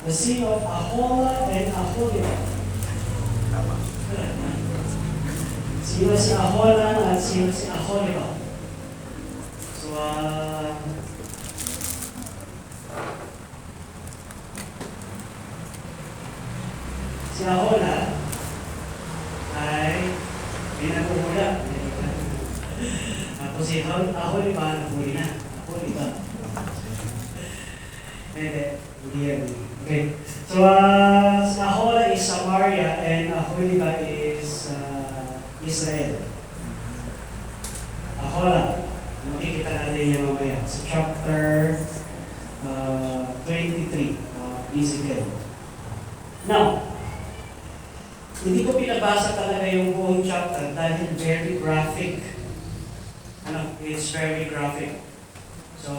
The sin of Ahola and Aholiab. Sino si Ahola at sino si Aholiab? So, si Ahola ay pinaguhula. Tapos si Aholiab, nahuli na. Aholiab. Hindi yan. Okay. So, Ahola is Samaria and Aholiab is Israel. Ahola. Makikita natin yung mamaya. Sa chapter 23 of Ezekiel. Now, hindi ko pinabasa talaga yung buong chapter dahil very graphic. It's very graphic. So,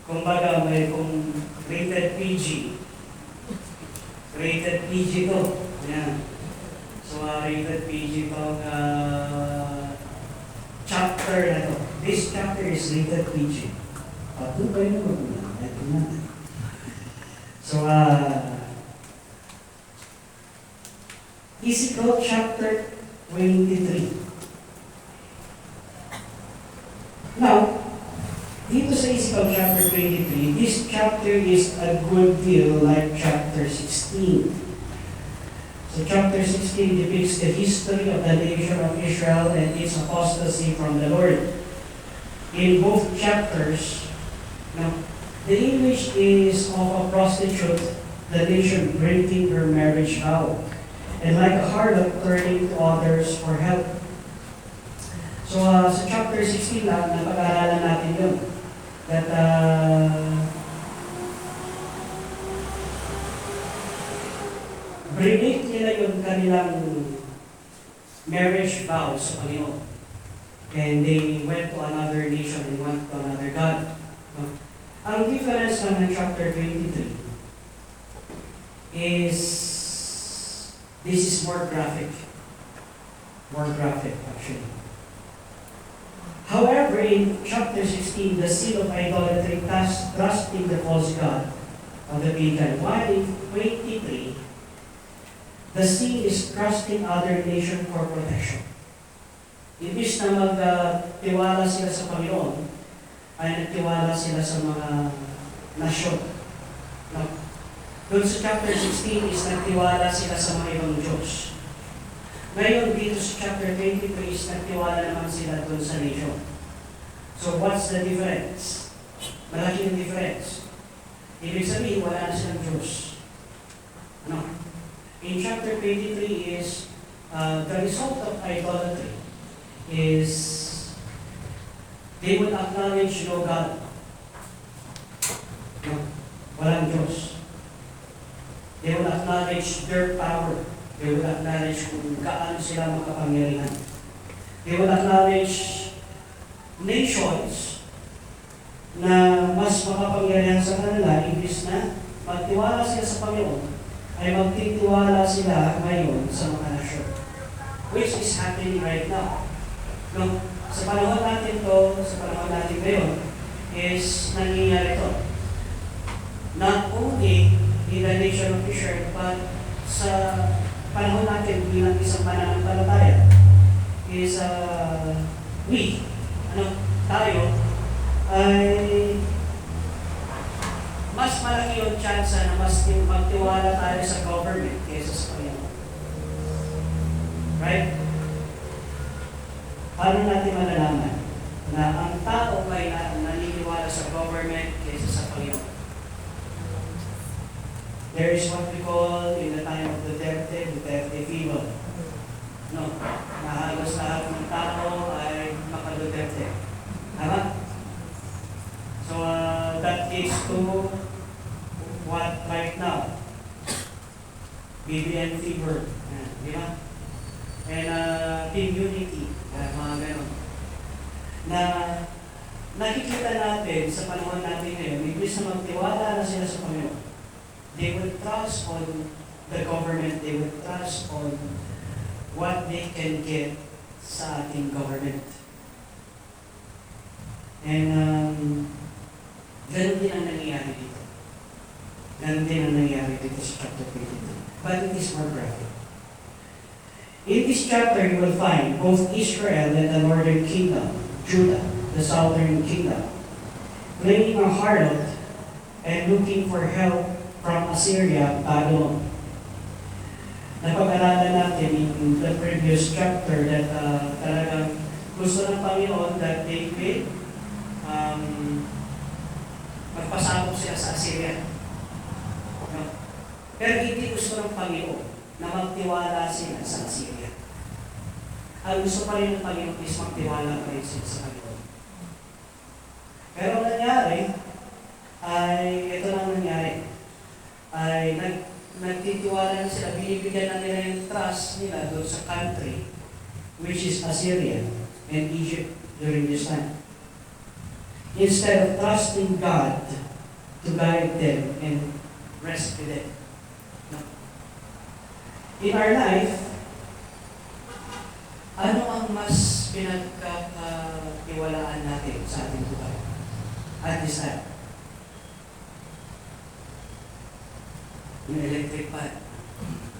kumbaga may kung rated PG. Rated PG to. Ayan. So, rated PG tong chapter na to. This chapter is rated PG. Doon ba yun naman? Ito na. So, Ezekiel chapter 23. Now, dito sa Ezekiel chapter 23, this chapter is a good deal like chapter 16. So chapter 16 depicts the history of the nation of Israel and its apostasy from the Lord. In both chapters, now, the image is of a prostitute, the nation breaking her marriage vow, and like a harlot turning to others for help. So sa chapter 16 lang, napag-aaralan natin yun. That break nila yung kanilang marriage vows sa Panginoon. And they went to another nation and went to another God. Ang difference ng chapter 23 is this is more graphic. More graphic, actually. However, in chapter 16, the sin of idolatry trusting the false god of the pagan. While in 23, the sin is trusting other nation for protection. Imbis na magtiwala sila sa Panginoon, ay nagtiwala sila sa mga nasyon. No? Doon sa chapter 16 is nagtiwala sila sa mga ibang Diyos. Ngayon, dito sa chapter 23 is nagtiwala naman sila doon sa nation. So, what's the difference? Malaki yung difference. Ibig sabihin, wala na silang Diyos. No? In chapter 23 is, the result of idolatry is they would acknowledge no God. No? Walang Diyos. They would acknowledge their power. They would acknowledge kung gaano sila makapangyarihan. They would acknowledge nations na mas makapangyarihan sa kanila, imbis na magtiwala sila sa Panginoon, ay magtitiwala sila ngayon sa mga nasyon. Which is happening right now. No? Sa panahon natin ngayon, is nangyayari ito. Not only in the nation of Israel, but sa panahon natin bilang isang pananampalataya is tayo ay mas malaki yung chance na mas magtiwala tayo sa government kaysa sa Panginoon. Right? Paano natin malalaman na ang tao ay naniniwala sa government kaysa sa Panginoon? There is what we call in the time of Duterte fever. No, na halos lahat ng tao ay maka-Duterte. Tama? So, that is to what right now? BBM fever. Di ba? And team unity. Mga ganon. Na nakikita natin sa panahon natin ngayon, imbis na magtiwala na sila sa Panginoon, they would trust on the government, they would trust on what they can get sa ating government. And ganun din ang nangyayari dito. Ganun din ang nangyari dito sa chapter 22. But it is more graphic. In this chapter, you will find both Israel and the northern kingdom, Judah, the southern kingdom, playing a harlot and looking for help from Assyria, Babylon. Napag-aralan natin in the previous chapter that talagang gusto ng Panginoon that David magpasabog siya sa Assyria. No? Pero hindi gusto ng Panginoon na magtiwala sila sa Assyria. Ang gusto pa rin ng Panginoon is magtiwala pa rin sila sa Panginoon. Pero ang nangyari, ito na nangyari, ay nagtitiwala na sila, binibigyan na nila yung trust nila doon sa country, which is Assyria and Egypt during this time. Instead of trusting God to guide them and rescue them. No. In our life, ano ang mas pinagkakatiwalaan natin sa ating buhay at this time? Yung electric fan,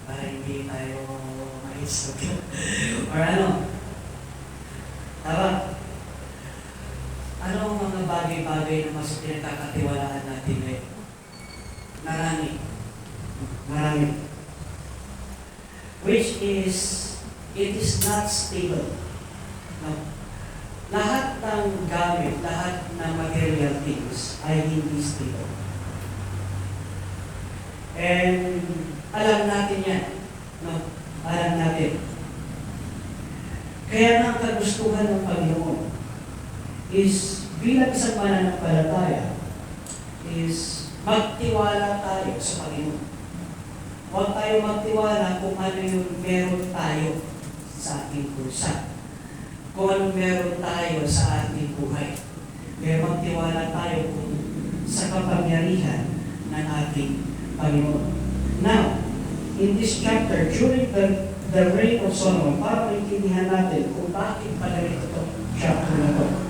para hindi tayo ma-stroke. Or ano? Tama? Ano ang mga bagay-bagay na mas pinagkakatiwalaan natin ngayon? Marami. Which is, it is not stable. No. Lahat ng gamit, lahat ng material things ay hindi stable. And alam natin yan. No? Alam natin. Kaya ang kagustuhan ng Panginoon is bilang isang mananampalataya is magtiwala tayo sa Panginoon. Huwag tayo magtiwala kung ano yung meron tayo sa ating kursa. Kung ano meron tayo sa ating buhay. Kaya magtiwala tayo sa kapangyarihan ng ating Panginoon. Now, in this chapter, during the reign of Solomon, para maintindihan natin kung bakit pala itong chapter na ito.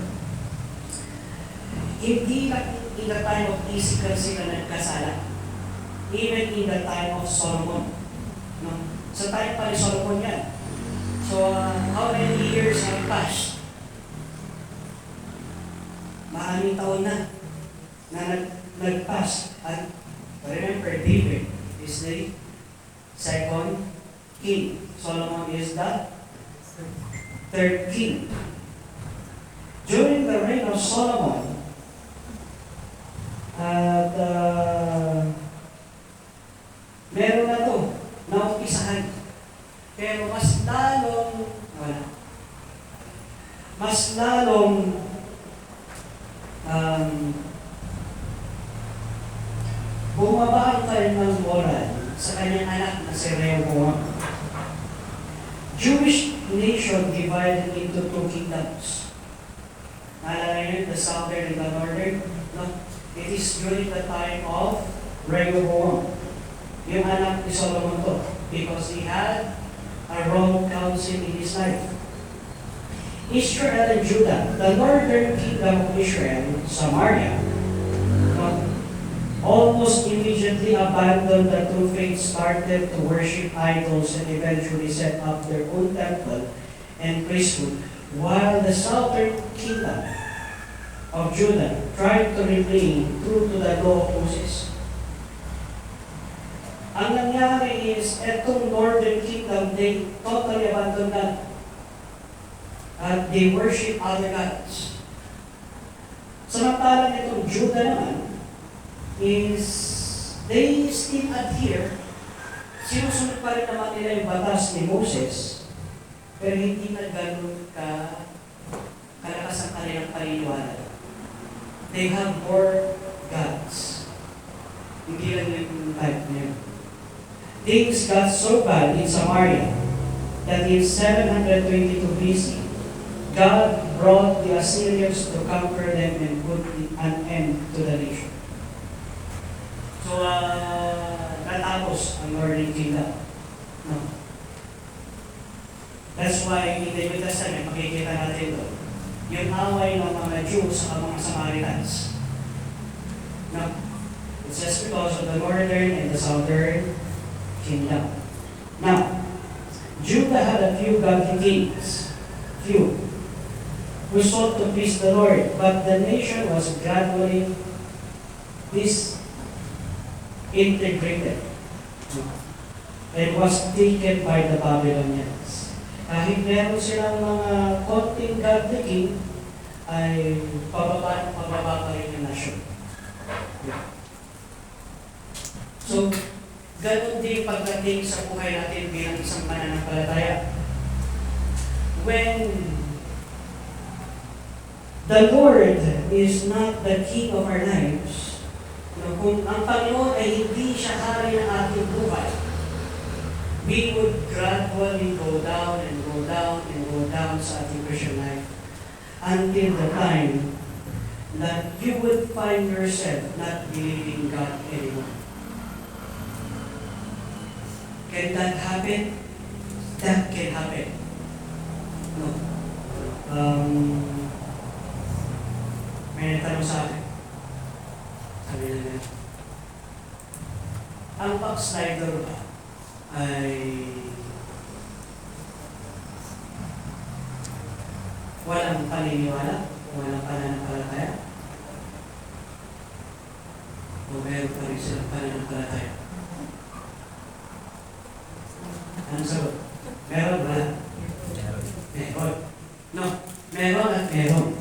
Hindi lang in the time of Ezekiel sila nagkasala. Even in the time of Solomon. No? Sa time pa ni Solomon yan. So, how many years have passed? Maraming taon na nag-pass. At remember, David is the second king. Solomon is the third king. During the reign of Solomon, meron na to, naumpisahan. Pero mas lalong bumaba ang kanyang moral sa kanyang anak na si Rehoboam. Jewish nation divided into two kingdoms. Naalala niyo, the southern and the northern? No? It is during the time of Rehoboam. Yung anak ni Solomon to. Because he had a wrong counsel in his life. Israel and Judah, the northern kingdom of Israel, Samaria, almost immediately abandoned the true faith, started to worship idols, and eventually set up their own temple and priesthood, while the southern kingdom of Judah tried to remain true to the law of Moses. Ang nangyari is, etong northern kingdom, they totally abandoned that. At they worship other gods. Samantalang itong Judah naman, is they still adhere, sinusunod pa rin naman nila yung batas ni Moses, pero hindi na ganun kalakas ang kanilang paniniwala. They have more gods. Hindi lang yung type niya. Things got so bad in Samaria that in 722 BC, God brought the Assyrians to conquer them and put an end to the nation. So, natapos ang Northern Kingdom. No. That's why in the New Testament, makikita natin doon, yung away ng mga Jews sa mga Samaritans. No. It says because of the northern and the southern kingdom. Now, Judah had a few godly kings, who sought to please the Lord, but the nation was gradually disintegrated and was taken by the Babylonians. Kahit meron silang mga konting godly king, ay pababa pa rin yung nasyon. So, ganun din pagdating sa buhay natin bilang isang mananampalataya. When the Lord is not the king of our lives, kung ang Panginoon ay hindi siya hari ng ating buhay, we would gradually go down and go down and go down sa ating Christian life until the time that you would find yourself not believing God anymore. Can that happen? That can happen. No. May natanong sa akin. Sabi na ang backslider ba ay walang paniniwala, walang pananampalataya, o meron pa rin silang pananampalataya? Anong sagot? Meron ba? Meron. No, meron at meron.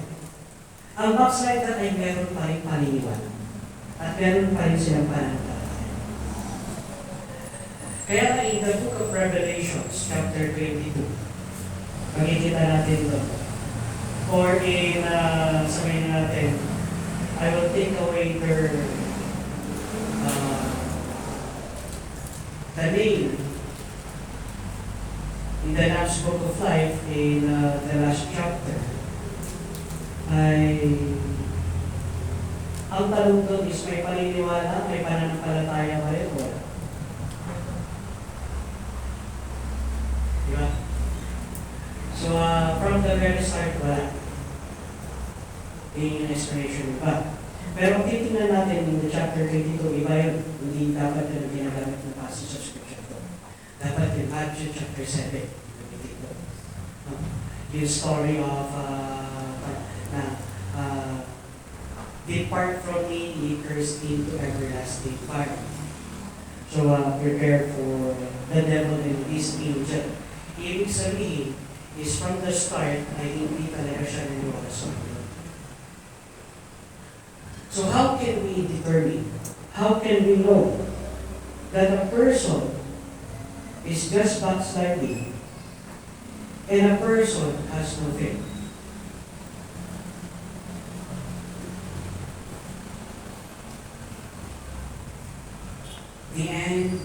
Ang backslider ay meron pa rin paniniwala at meron pa rin silang pananampalataya. Kaya in the book of Revelations, chapter 22, makikita natin ito. Or in, sabihin natin, I will take away the name in the last book of life, in the last chapter, ay ang tanong doon is may paniniwala, may pananampalataya ba rin? Wala. Diba? So, from the very start, wala. Yung explanation iba. Pero titingnan natin in the chapter 22, iba yun. Hindi dapat yung ginagamit ng passage of scripture to. Dapat yung Matthew chapter 7. Yung story of depart from me, ye cursed into everlasting fire. So, prepare for the devil and his angel. Ibig sabihin, is from the start, ay hindi talaga siya naniwala sa Panginoon. So how can we determine, how can we know that a person is just backsliding and a person has no faith? The end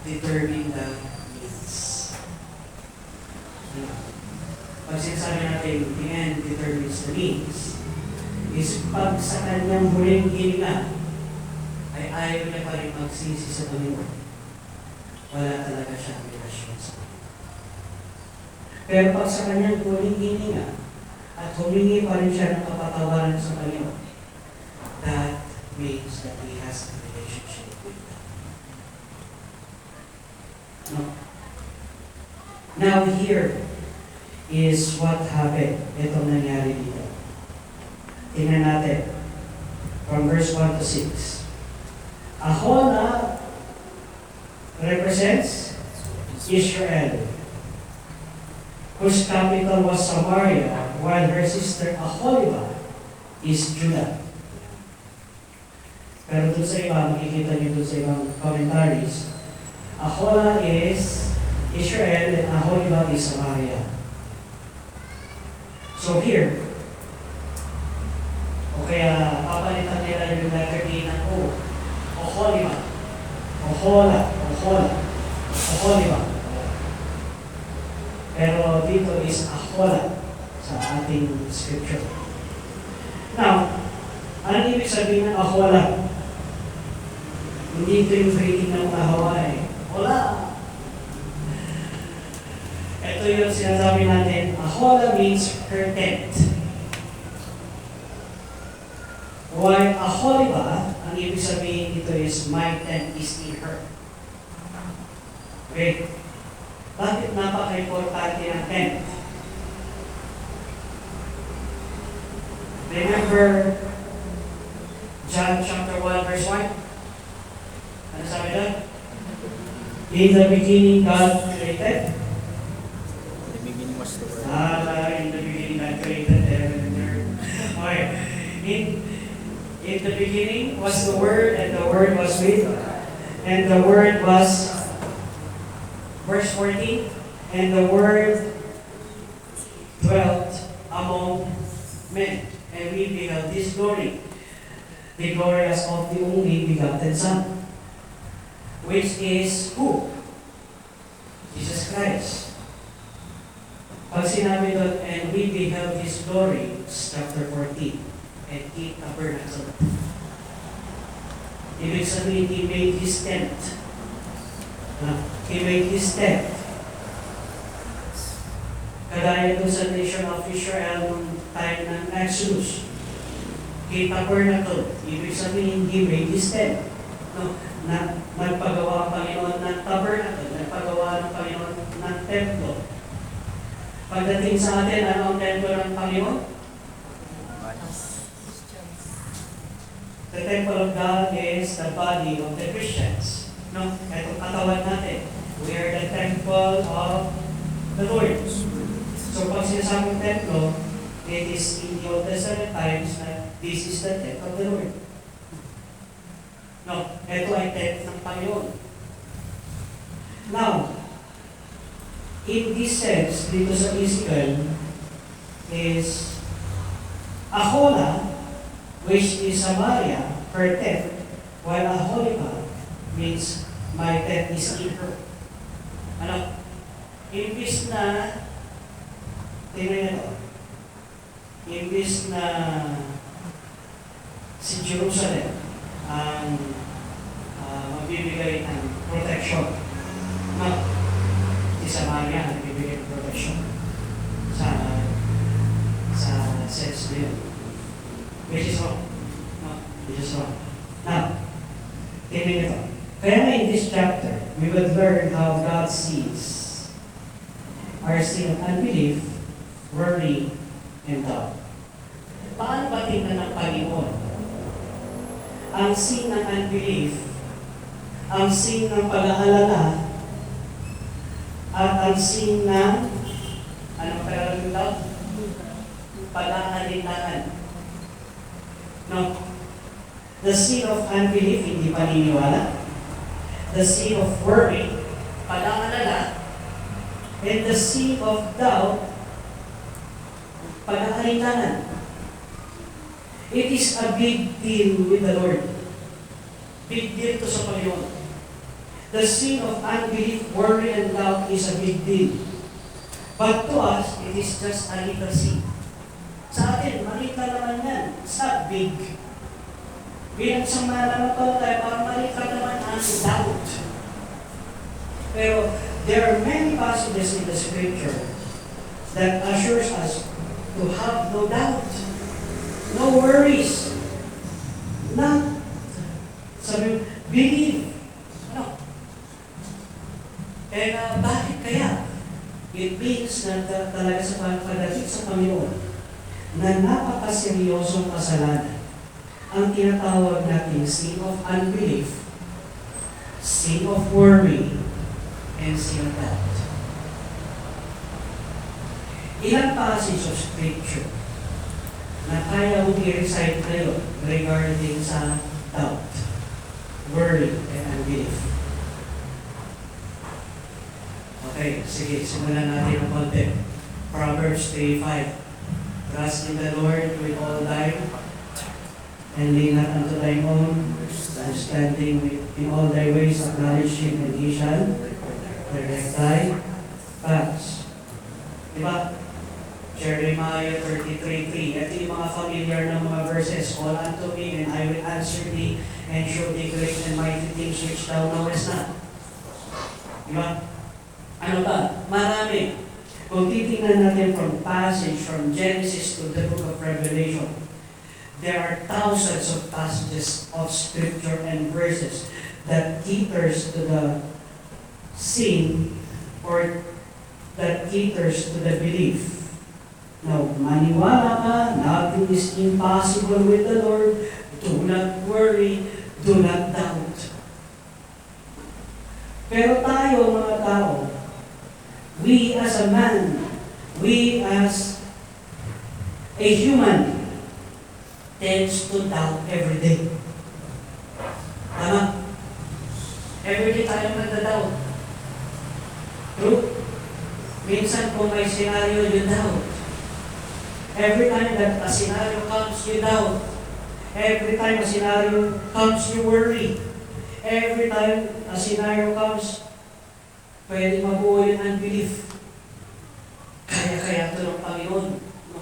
determine the means. Pag sinasabi natin, the end determines the means, is pag sa kanyang huling hininga, ay ayaw niya pa rin magsisi sa Panginoon. Wala talaga siyang relasyon sa Panginoon. Pero pag sa kanyang huling hininga, at humingi pa rin siya ng kapatawaran sa Panginoon, that means that he has a relationship with God. No. Now here is what happened. Itong nangyari dito. Tingnan natin. From verse 1 to 6. Ahola represents Israel, whose capital was Samaria, while her sister Aholiba is Judah. Pero doon sa iba, makikita niyo doon sa ibang commentaries, Ahola is Israel and Aholiba is Samaria. So here, o kaya papalitan nila yung letter A ng O. Oholiba. Ohola. Oholiba. Pero dito is Ahola sa ating scripture. Now, anong ibig sabihin ng Ahola? Hindi ito yung greeting ng Hawaii. Hola! Ito yung sinasabi natin, Ahola means her tent. While Aholiba, ang ibig sabihin dito is, my tent is in her. Okay? Bakit napaka-importante ng tent? Remember John chapter 1 verse 1? Ano sabi doon? In the beginning, God created. The beginning was the word. In the beginning, God created heaven and earth. Okay. In the beginning was the Word, and the Word was with, and the Word was, verse 14, and the Word dwelt among men, and we beheld His glory, the glory as of the only begotten Son, which is who? Jesus Christ. Pag sinabi doon, and we beheld His glory, chapter 14, and He tabernacle. Ibig sabihin, He made His tent. He made His tent. Kagaya doon sa nation of Israel noong time ng Exodus. He tabernacle. Ibig sabihin, He made His tent. No, nagpagawa ang Panginoon ng tabernacle. Nagpagawa ng Panginoon ng templo. Pagdating sa atin, ano ang templo ng Panginoon? The temple of God is the body of the Christians. No? Itong katawan natin. We are the temple of the Lord. So pag sinasabing templo, it is in the Old Testament times na this is the tent of the Lord. No, ito ay tent ng Panginoon. Now, in this sense, dito sa Ezekiel, is Ahola, which is Samaria, her tent, while Aholiba means my tent is in her. Ano? Imbis na, tingnan nyo, imbis na si Jerusalem ang magbibigay ng protection, no? Si Samaria ang magbibigay ng protection sa sense na yun. Which is wrong. No, which is wrong. Now, tingnan ito. Kaya in this chapter, we would learn how God sees our sin of unbelief, worry, and doubt. Paano ba tingnan ng Panginoon ang sin ng unbelief, ang sin ng pag-aalala, at ang sin ng, anong Tagalog yung doubt? Pag-aalinlangan. No. The sin of unbelief, hindi paniniwala. The sin of worry, pag-aalala. And the sin of doubt, pag-aalinlangan. It is a big deal with the Lord. Big deal to sa Panginoon. The sin of unbelief, worry, and doubt is a big deal. But to us, it is just a little sin. Sa atin, maliit na naman yan. It's not big. Bilang sa mananampalataya, parang maliit na naman ang doubt. Pero there are many passages in the Scripture that assures us to have no doubt, no worries, not, sabi, believe. Ano? And bakit kaya? It means na talaga sa pagdating sa Panginoon, na napakaseryosong kasalanan ang tinatawag natin sin of unbelief, sin of worry, and sin of doubt. Ilang passage of Scripture na kaya mong i-recite ngayon regarding sa doubt, worry, and unbelief? Okay, sige, simulan natin ang konti. Proverbs 3:5. Trust in the Lord with all thine, and lean not unto thine own understanding. In all thy ways acknowledge Him, and He shall direct thy paths. Diba? Jeremiah 33:3. Ito yung mga familiar na mga verses. Call unto me, and I will answer thee, and show thee great and mighty things which thou knowest not. Diba? Ano ba? Marami. Kung titingnan natin from passage from Genesis to the book of Revelation, There are thousands of passages of scripture and verses that caters to the sin or that caters to the belief. Now, maniwala ka, nothing is impossible with the Lord. Do not worry, do not doubt. Pero tayo mga tao, we as a man, we as a human, tends to doubt every day. Tama? Every day tayo nagda-doubt. True? Minsan kung may scenario, you doubt. Every time that a scenario comes, you doubt. Every time a scenario comes, you worry. Every time a scenario comes, pwede mabuo yun ang belief. Kaya ito ng Panginoon. No?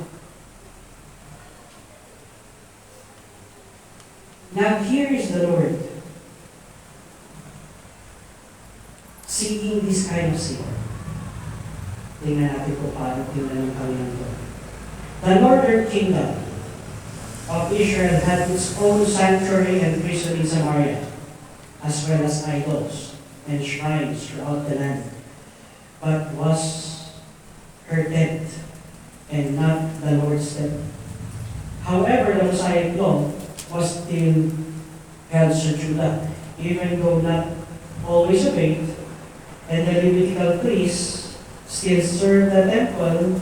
Now here is the Lord seeking this kind of sin. Tingnan natin kung paano tingnan ng Panginoon ito. The northern kingdom of Israel had its own sanctuary and priesthood in Samaria, as well as idols and shrines throughout the land, but was her tent and not the Lord's tent. However, the Mosaic law was still held to Judah, even though not always obeyed, and the Levitical priests still served the temple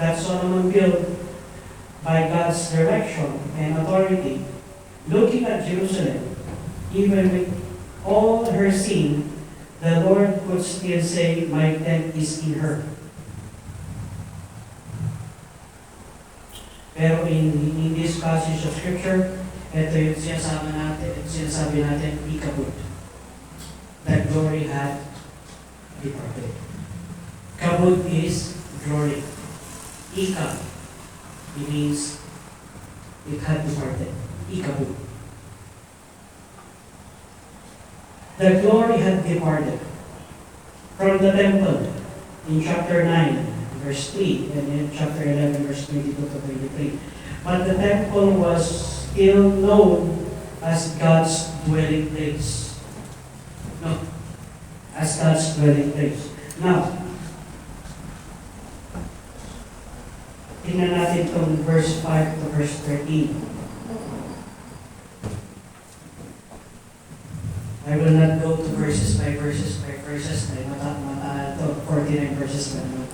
that Solomon built by God's direction and authority. Looking at Jerusalem, even with all her sin, the Lord could still say, my tent is in her. Pero in this passage of Scripture, ito yung sinasabi natin, ikabut. That glory had departed. Kabut is glory. Ika, it means it had departed. Ikabut. The glory had departed from the temple in chapter 9, verse 3, and in chapter 11, verse 22 to 23. But the temple was still known as God's dwelling place. No, as God's dwelling place. Now, tingnan natin itong verse 5 to verse 13. I will not go to verses by verses. Ay mata to 49 verses na naman.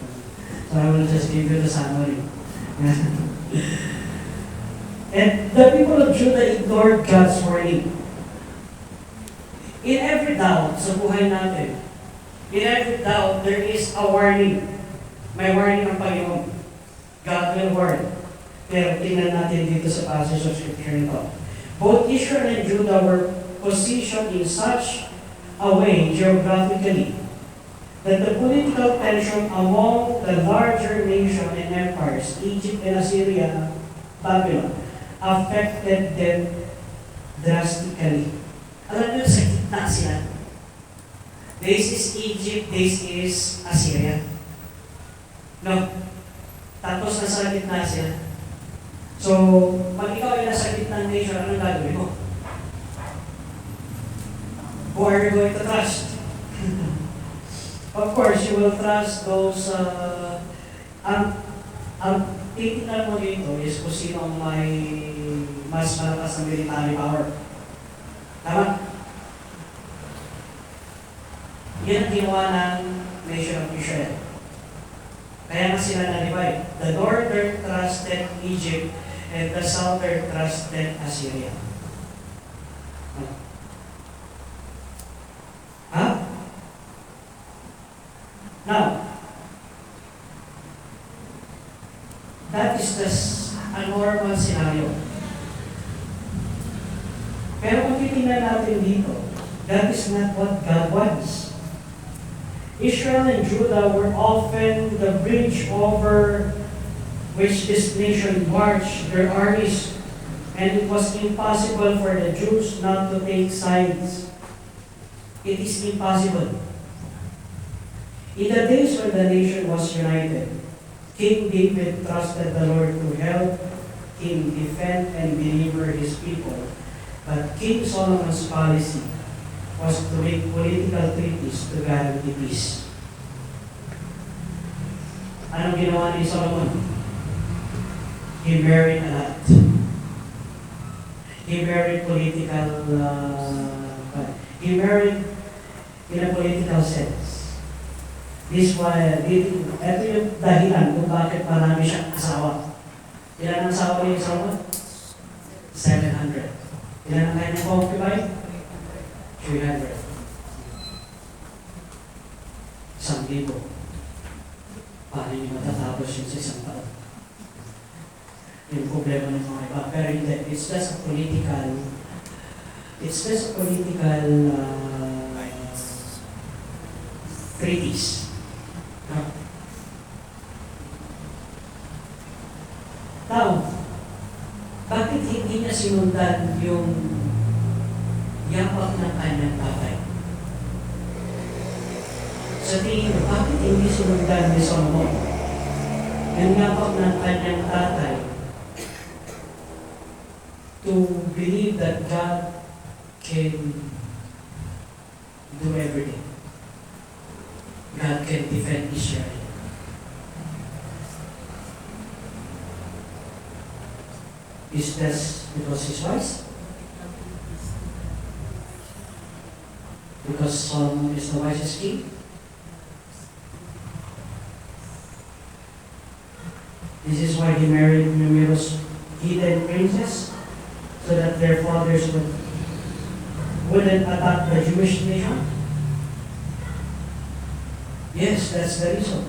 So I will just give you the summary. And the people of Judah ignored God's warning. In every doubt sa buhay natin, in every doubt, there is a warning. May warning ng Panginoon. God will warn. Pero tingnan natin dito sa passage of Scripture nito. Both Israel and Judah were positioned in such a way geographically that the political tension among the larger nation and empires, Egypt and Assyria, Babylon, affected them drastically. Alam nyo, sa gitna sila. This is Egypt, this is Assyria. No? Tapos nasa gitna sila. So, pag ikaw ay nasa gitna ng nation, anong gagawin mo? Who are you going to trust? Of course, you will trust those, ang titignan mo dito is kung sino ang may mas malakas na military power. Tama? Yan ang ginawa ng nation of Israel. Kaya nga sila na-divide. The northern trusted Egypt and the southern trusted Assyria. Huh? Now, that is just a normal scenario. Pero kung titingnan natin dito, that is not what God wants. Israel and Judah were often the bridge over which this nation marched their armies, and it was impossible for the Jews not to take sides. It is impossible. In the days when the nation was united, King David trusted the Lord to help him defend and deliver his people, but King Solomon's policy was to make political treaties to guarantee peace. Anong ginawa ni Solomon? He married a lot. He married he married in a political sense. This why, ito yung dahilan kung bakit marami siyang asawa. Ilan ang asawa ni Solomon? 700. Ilan ang kanyang concubine? 300. 1,000. Paano niyo matatapos yun sa isang taon? Yung problema ng mga iba. Pero hindi, it's just a political treaties. No? Tao, bakit hindi niya sinundan yung yapak ng kanyang tatay? Sa tingin mo, bakit hindi sinundan ni Solomon yung yapak ng kanyang tatay to believe that God can do everything? God can defend Israel. Is that because he's wise? Because Solomon is the wisest king? This is why he married numerous heathen princes, so that their fathers wouldn't attack the Jewish nation? Yes, that's the reason.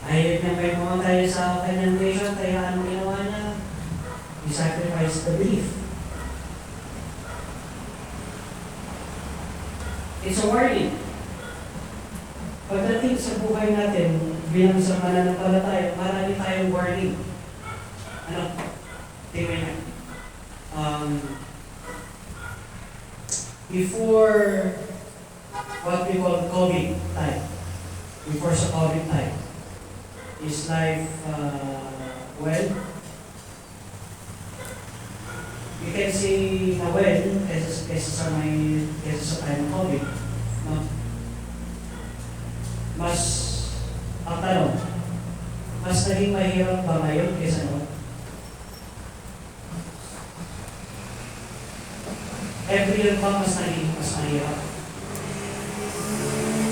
Ayaw niya may mamatay sa kanyang nation, kaya anong ginawa niya? He sacrificed the beef. It's a warning. Pagdating sa buhay natin, bilang sa mananampalataya, marami tayong warning. Ano? Tingnan niya. Before what we call COVID time, before sa COVID time, is life well? You can see na well kesa sa time ng COVID. No? Mas, ang tanong, mas naging mahirap ba ngayon kesa noon? Every year ba mas mahirap?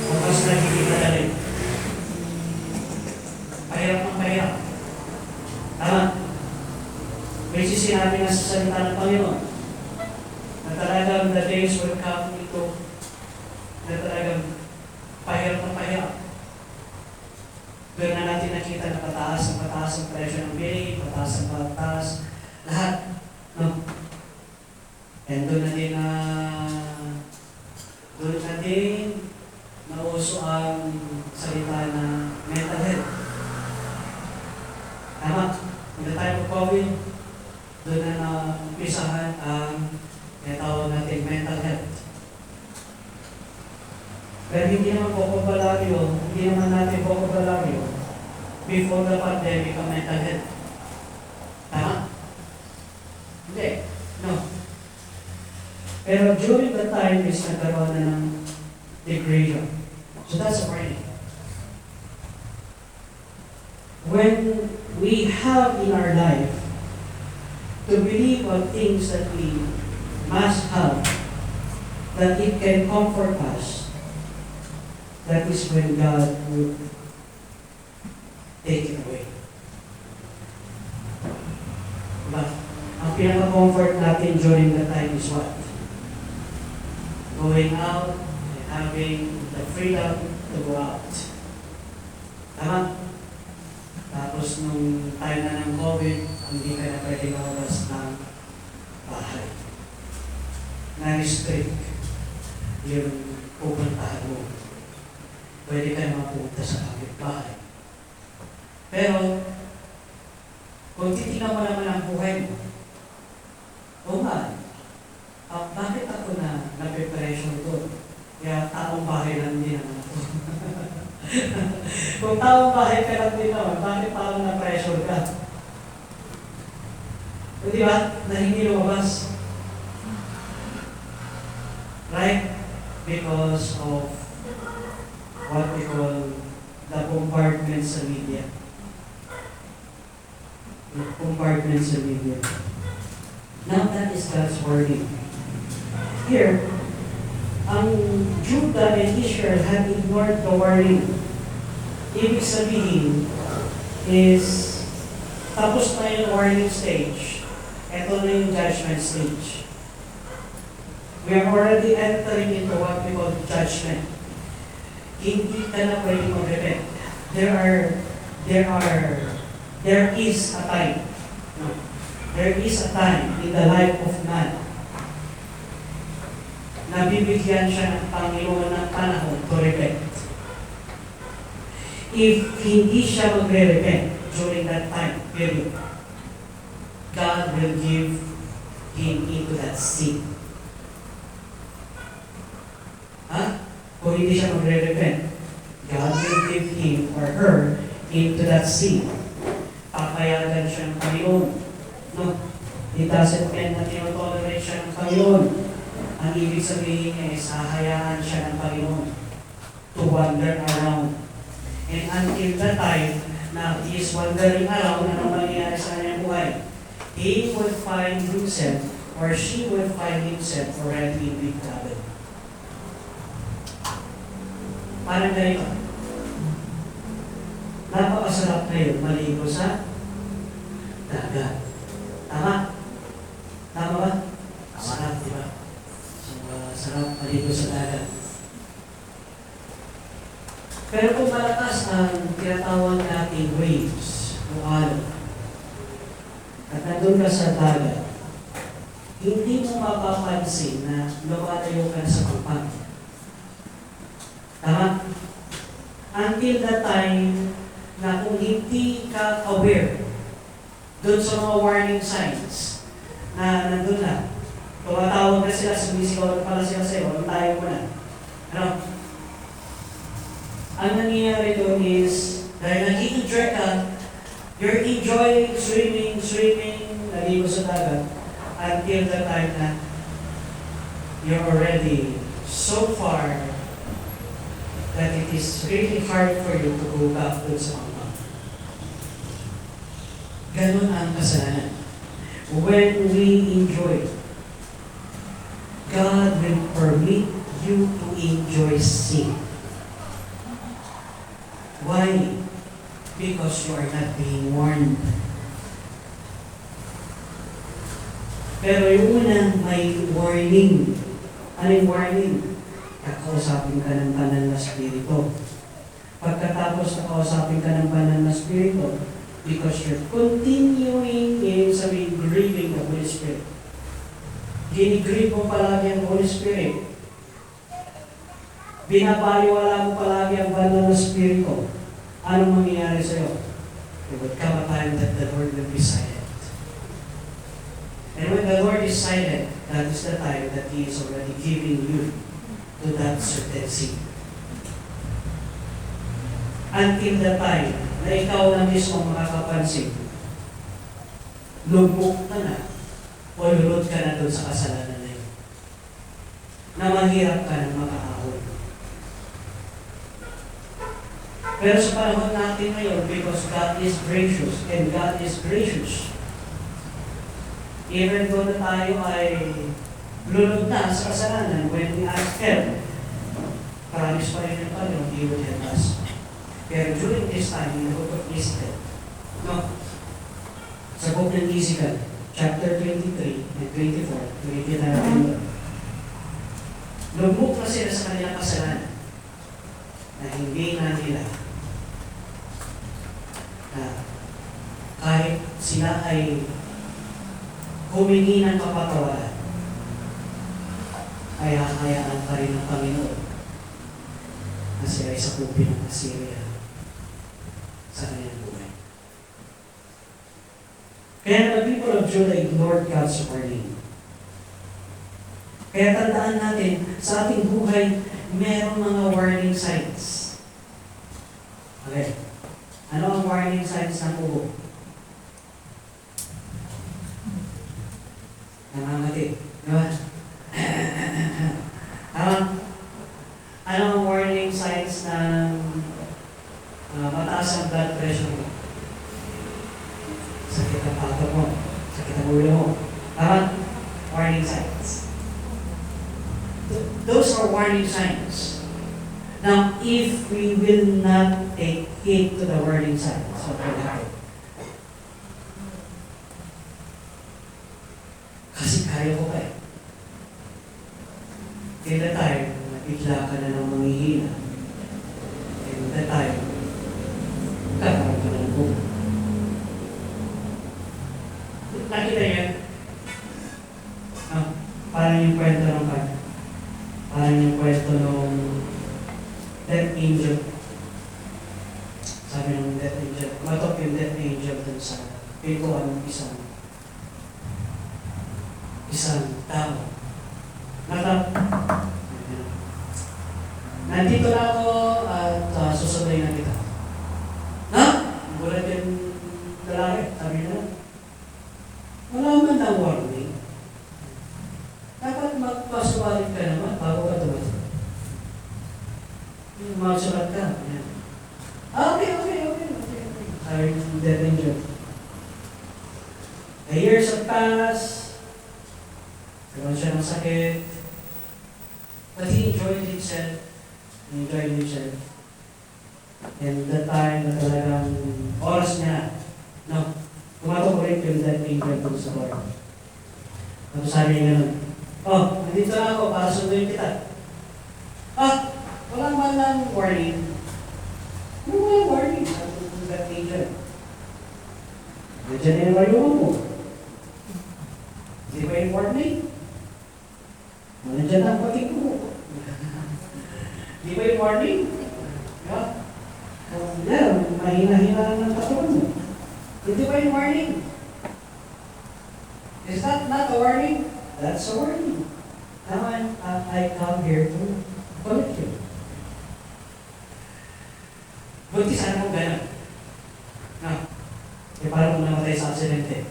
O mas naging madali? Mahirap ng mahirap. Tama? Which is sinabi na sa salita ng Panginoon, na talagang the days will come ito, na talagang pahirap ng pahirap. Doon na natin nakita na pataas ang presyo ng bilig, pataas lahat. No? And doon na din nauso ang salita na mental health. Tama? In the time of COVID, doon na naumpisahan ang tinatawag natin mental health. Pero hindi naman natin pokobalaryo before the pandemic ang mental health. Tama? Hindi. No. Pero during the time is nagkaroon na ng degradation. So that's a warning. When we have in our life to believe on things that we must have, that it can comfort us, that is when God would take it away. But ang pinaka-comfort natin during the time is what? Going out and having the freedom to go out. Tama? Tapos nung time na ng COVID, hindi ka na pwede mawabas ng bahay. Na-restrict yung pupuntahan mo. Pwede ka mapunta sa kapitbahay. Pero, kung titignan mo naman ang buhay mo, o nga, bakit ako na na-preparation doon? Kaya taong bahay lang din naman ako. Kung taong bahay ka lang din naman, bakit parang na-pressure ka? Di ba? Na hindi lumabas. Right? Because of what we call the bombardment sa media. The bombardment sa media. Now that is God's wording. Here, ang Judah and Israel had ignored the warning. Ibig sabihin is, tapos na yung warning stage, ito na yung judgment stage. We are already entering into what we call judgment. Hindi ka na pwede mag-repent. There is a time. No. There is a time in the life of man na bibigyan siya ng Panginoon ng panahon to repent. If hindi siya magre-repent during that time period, God will give him into that sin. Kung hindi siya magre-repent, God will give him or her into that sin. Papayagan siya ng Panginoon. No? It doesn't mean na tinotolerate siya ng Panginoon. Ang ibig sabihin niya is hahayaan siya ng Panginoon to wander around. And until the time na he is wandering around, ano mangyayari sa kanyang buhay? He will find himself or she will find himself already in big trouble. Parang ganito. Napakasarap ngayon maligo sa dagat. Tama? Tama ba? Sarap, di ba? So, sarap maligo sa dagat. Pero kung malakas ang tinatawag nating waves o alon, at nandun ka sa dagat, hindi mo mapapansin na lumalayo ka sa kupang. Tama? Until the time na kung hindi ka aware doon sa mga warning signs na nandun na, tumatawag na sila, sumisigaw na pala sila sa'yo, tayo mo na. Ano? Ang nangyayari doon is, dahil nag-i-enjoy ka, you're enjoying swimming, naligo sa dagat, until the time na you're already so far that it is really hard for you to go back doon sa mga. Ganun ang kasalanan. When we enjoy, God will permit you to enjoy sin. Why? Because you are not being warned. Pero yung unang may warning. Ano yung warning? Kakausapin ka ng banal na spirito. Pagkatapos nakausapin ka ng banal na spirito, because you're continuing in grieving the Holy Spirit. Ginigrieve mo palagi ang Holy Spirit. Binabaliwala mo palagi ang banal na spirito. Anong mangyayari sa'yo? There would come a time that the Lord will be silent. And when the Lord is silent, that is the time that He is already giving you to that certain sin. Until the time na ikaw na mismo makakapansin, lubog ka na o lulod ka na doon sa kasalanan na yun. Na mahirap ka na makaahon. Pero sa panahon natin ngayon, because God is gracious and God is gracious, even though na tayo ay lunod na sa kasalanan, when we ask Him, promise pa rin yung Panginoon, He will help us. Pero during this time, in the book of Ezekiel, sa book ng Ezekiel, chapter 23 and 24, read natin doon. Lubog na sila sa kanilang kasalanan na hindi na nila na kahit sila ay humingi ng kapatawaran, ay hahayaan pa rin ng Panginoon na sila ay sakupin ng Assyria sa kanilang buhay. Kaya the people of Judah ignored God's warning. Kaya tandaan natin, sa ating buhay, merong mga warning signs. Okay. Ano ang warning signs ng ubo? Namangati. Di ba? Ano ang warning signs ng mataas ang blood pressure mo? Sakit ang pato mo. Sakit ang ulo mo. Tama? Warning signs. Those are warning signs. Now, if we will not take heed to the warning signs, what will happen? Kasi kaya ko pa eh. In the time, bigla ka na ng manghihina. In the time, kakaroon ka ng buka. Nakita yan? Parang yung kwento ng kanya. Parang yung kwento ng death angel. Sabi ng death angel. Matok yung death angel dun sa pintuan ng isang tao. Nandito na ako at susunod na kita. Na? Gulat yung lalaki. Sabi na, wala man ang warning. Dapat magpasubalit ka naman bago ka dumating. Magsulat ka. Yan. Okay. Sabi ng death angel. The years have passed. Nagkaroon siya ng sakit. But he enjoyed himself. And that time na talagang oras niya, no, tumatok ulit yung death angel doon sa Lord. Ano sabi niya nun? Oh, nandito na ako para sunduin kita. Wala man lang warning. Ano walang warning? Sabi ng death angel. Nandiyan na yung mayuman mo. Hindi ba yung warning? Nandiyan na ang pating mo. Di ba yung warning? Yeah. Mahina-hina ng katawan mo. Hindi ba yung warning? Is that not a warning? That's a warning. Now I come here to correct you. Buti sana kung gano'n. Parang kung namatay sa aksidente.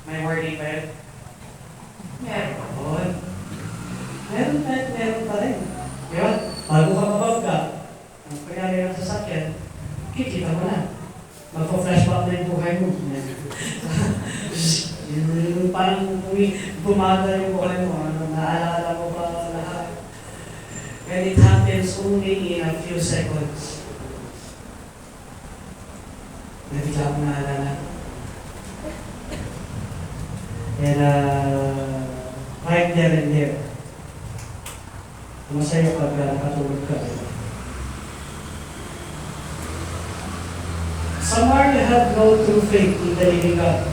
May warning ba yun? Meron. Meron pa rin. Diba? Bago ka mabangga, ang pangyari ng sasakyan, kikita mo na. Magpa-flashback na yung buhay mo. Yung parang bumagal yung buhay mo, naalala mo pa lahat. And it happens only in a few seconds. Nabigla ko naalala. And right there and there, masaya pag nakatulog ka. Samaria had no true faith in the living God.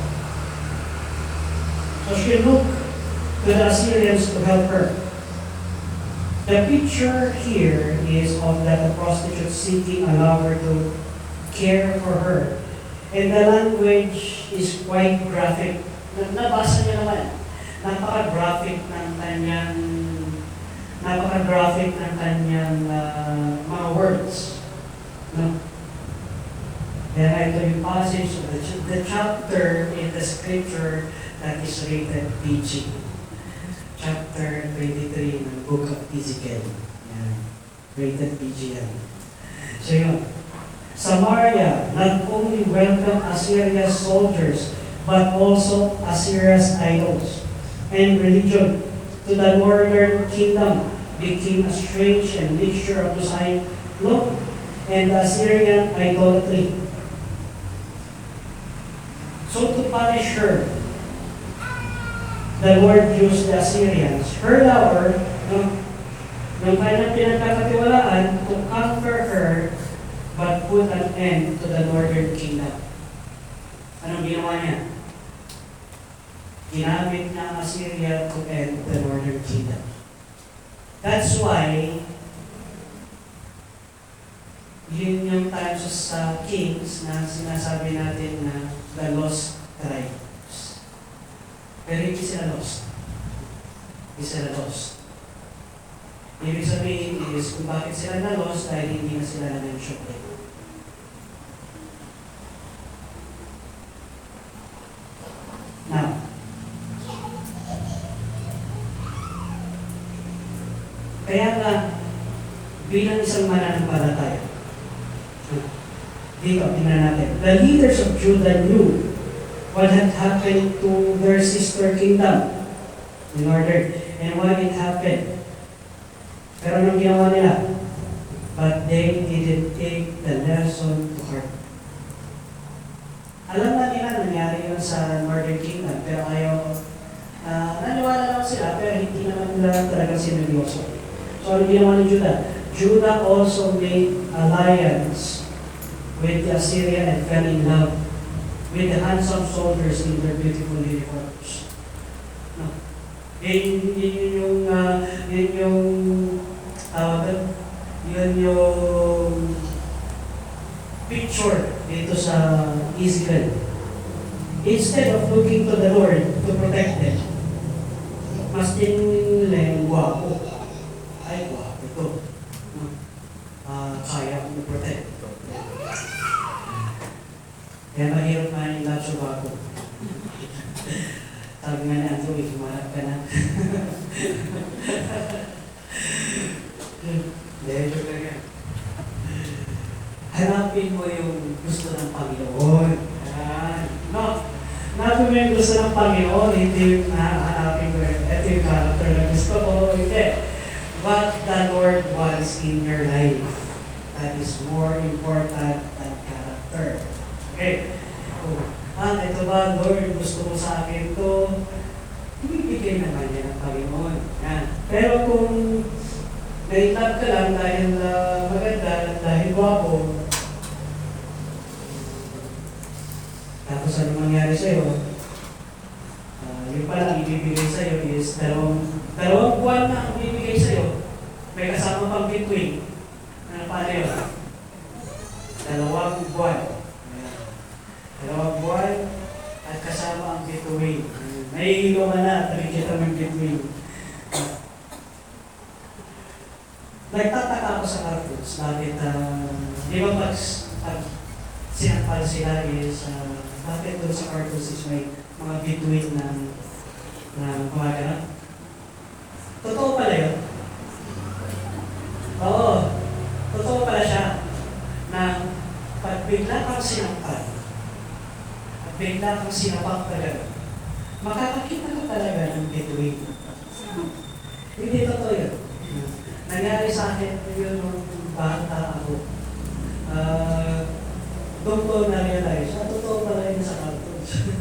So she looked to the Assyrians to help her. The picture here is of that the prostitute seeking a lover to care for her. And the language is quite graphic. Nabasa niyo naman. Napaka-graphic ng kanyang mga words. No? Kaya ito yung passage of the chapter in the scripture that is rated PG. Chapter 23 ng Book of Ezekiel. Yan. Rated PG yan. So yun. Samaria not only welcomed Assyria's soldiers, but also Assyria's idols and religion to the northern kingdom became a strange and mixture of Josiah look and Assyrian idolatry. So to punish her, the Lord used the Assyrians, her lover, ng kanyang pinagkakatiwalaan to conquer her but put an end to the northern kingdom. Anong ginawa niya? Ginamit niya ang Assyria to end the northern kingdom. That's why, yun yung times sa kings na sinasabi natin na the lost tribes. Pero hindi sila lost. Hindi sila lost. Ibig sabihin is, kung bakit sila na-lost dahil hindi na sila na-mention ulit. Kaya nga, bilang isang mananampalataya, dito, tingnan natin. The leaders of Judah knew what had happened to their sister kingdom in order, and why it happened. Pero anong ginawa nila? But they didn't take the lesson to heart. Alam na nila nangyari yun sa Northern Kingdom, pero ayaw, naniwala lang sila, pero hindi naman nila talagang sineryoso. So ano ginawa ni Judah? Judah also made alliance with the Assyria and fell in love with the handsome soldiers in their beautiful uniforms. No. Yun yung picture dito sa Ezekiel. Instead of looking to the Lord to protect them, mas din nila yung gwapo. Ay, gwapo ito. Kaya kong protect ito. Kaya mahirap nga yung love sa gwapo. Sabi nga na Andrew, humarap ka na. Medyo ka yan. Hanapin mo yung gusto ng Panginoon. No. Hanapin mo yung gusto ng Panginoon, hindi yung hanapin mo yung ito yung character na gusto ko. Hindi. What the Lord wants in your life. That is more important than character. Okay. Ito ba, Lord, gusto mo sa akin ito? Ibibigay naman yan ng Panginoon. Yan. Pero kung na-inlove ka lang dahil maganda, dahil gwapo, tapos ano mangyari sa'yo? Yung pala ibibigay sa'yo is dalawang buwan na ang ibibigay sa'yo. May kasama pang between. Ano paano yun? 2 buwan. 2 buwan at kasama ang between. May hilo ka na, tarikita mo yung between. Nagtataka ako sa cartoons, bakit, di ba pag sinampal sila is, bakit doon sa cartoons is may mga between na mga ganap? Totoo pala yun? Oo, totoo pala siya na pag bigla kang sinampal, at bigla kang sinapak talaga, makakakita ka talaga ng between. Hindi totoo yun. Nangyari sa akin yun nung bata ako. Doon ko na-realize, totoo pala yun sa cartoons.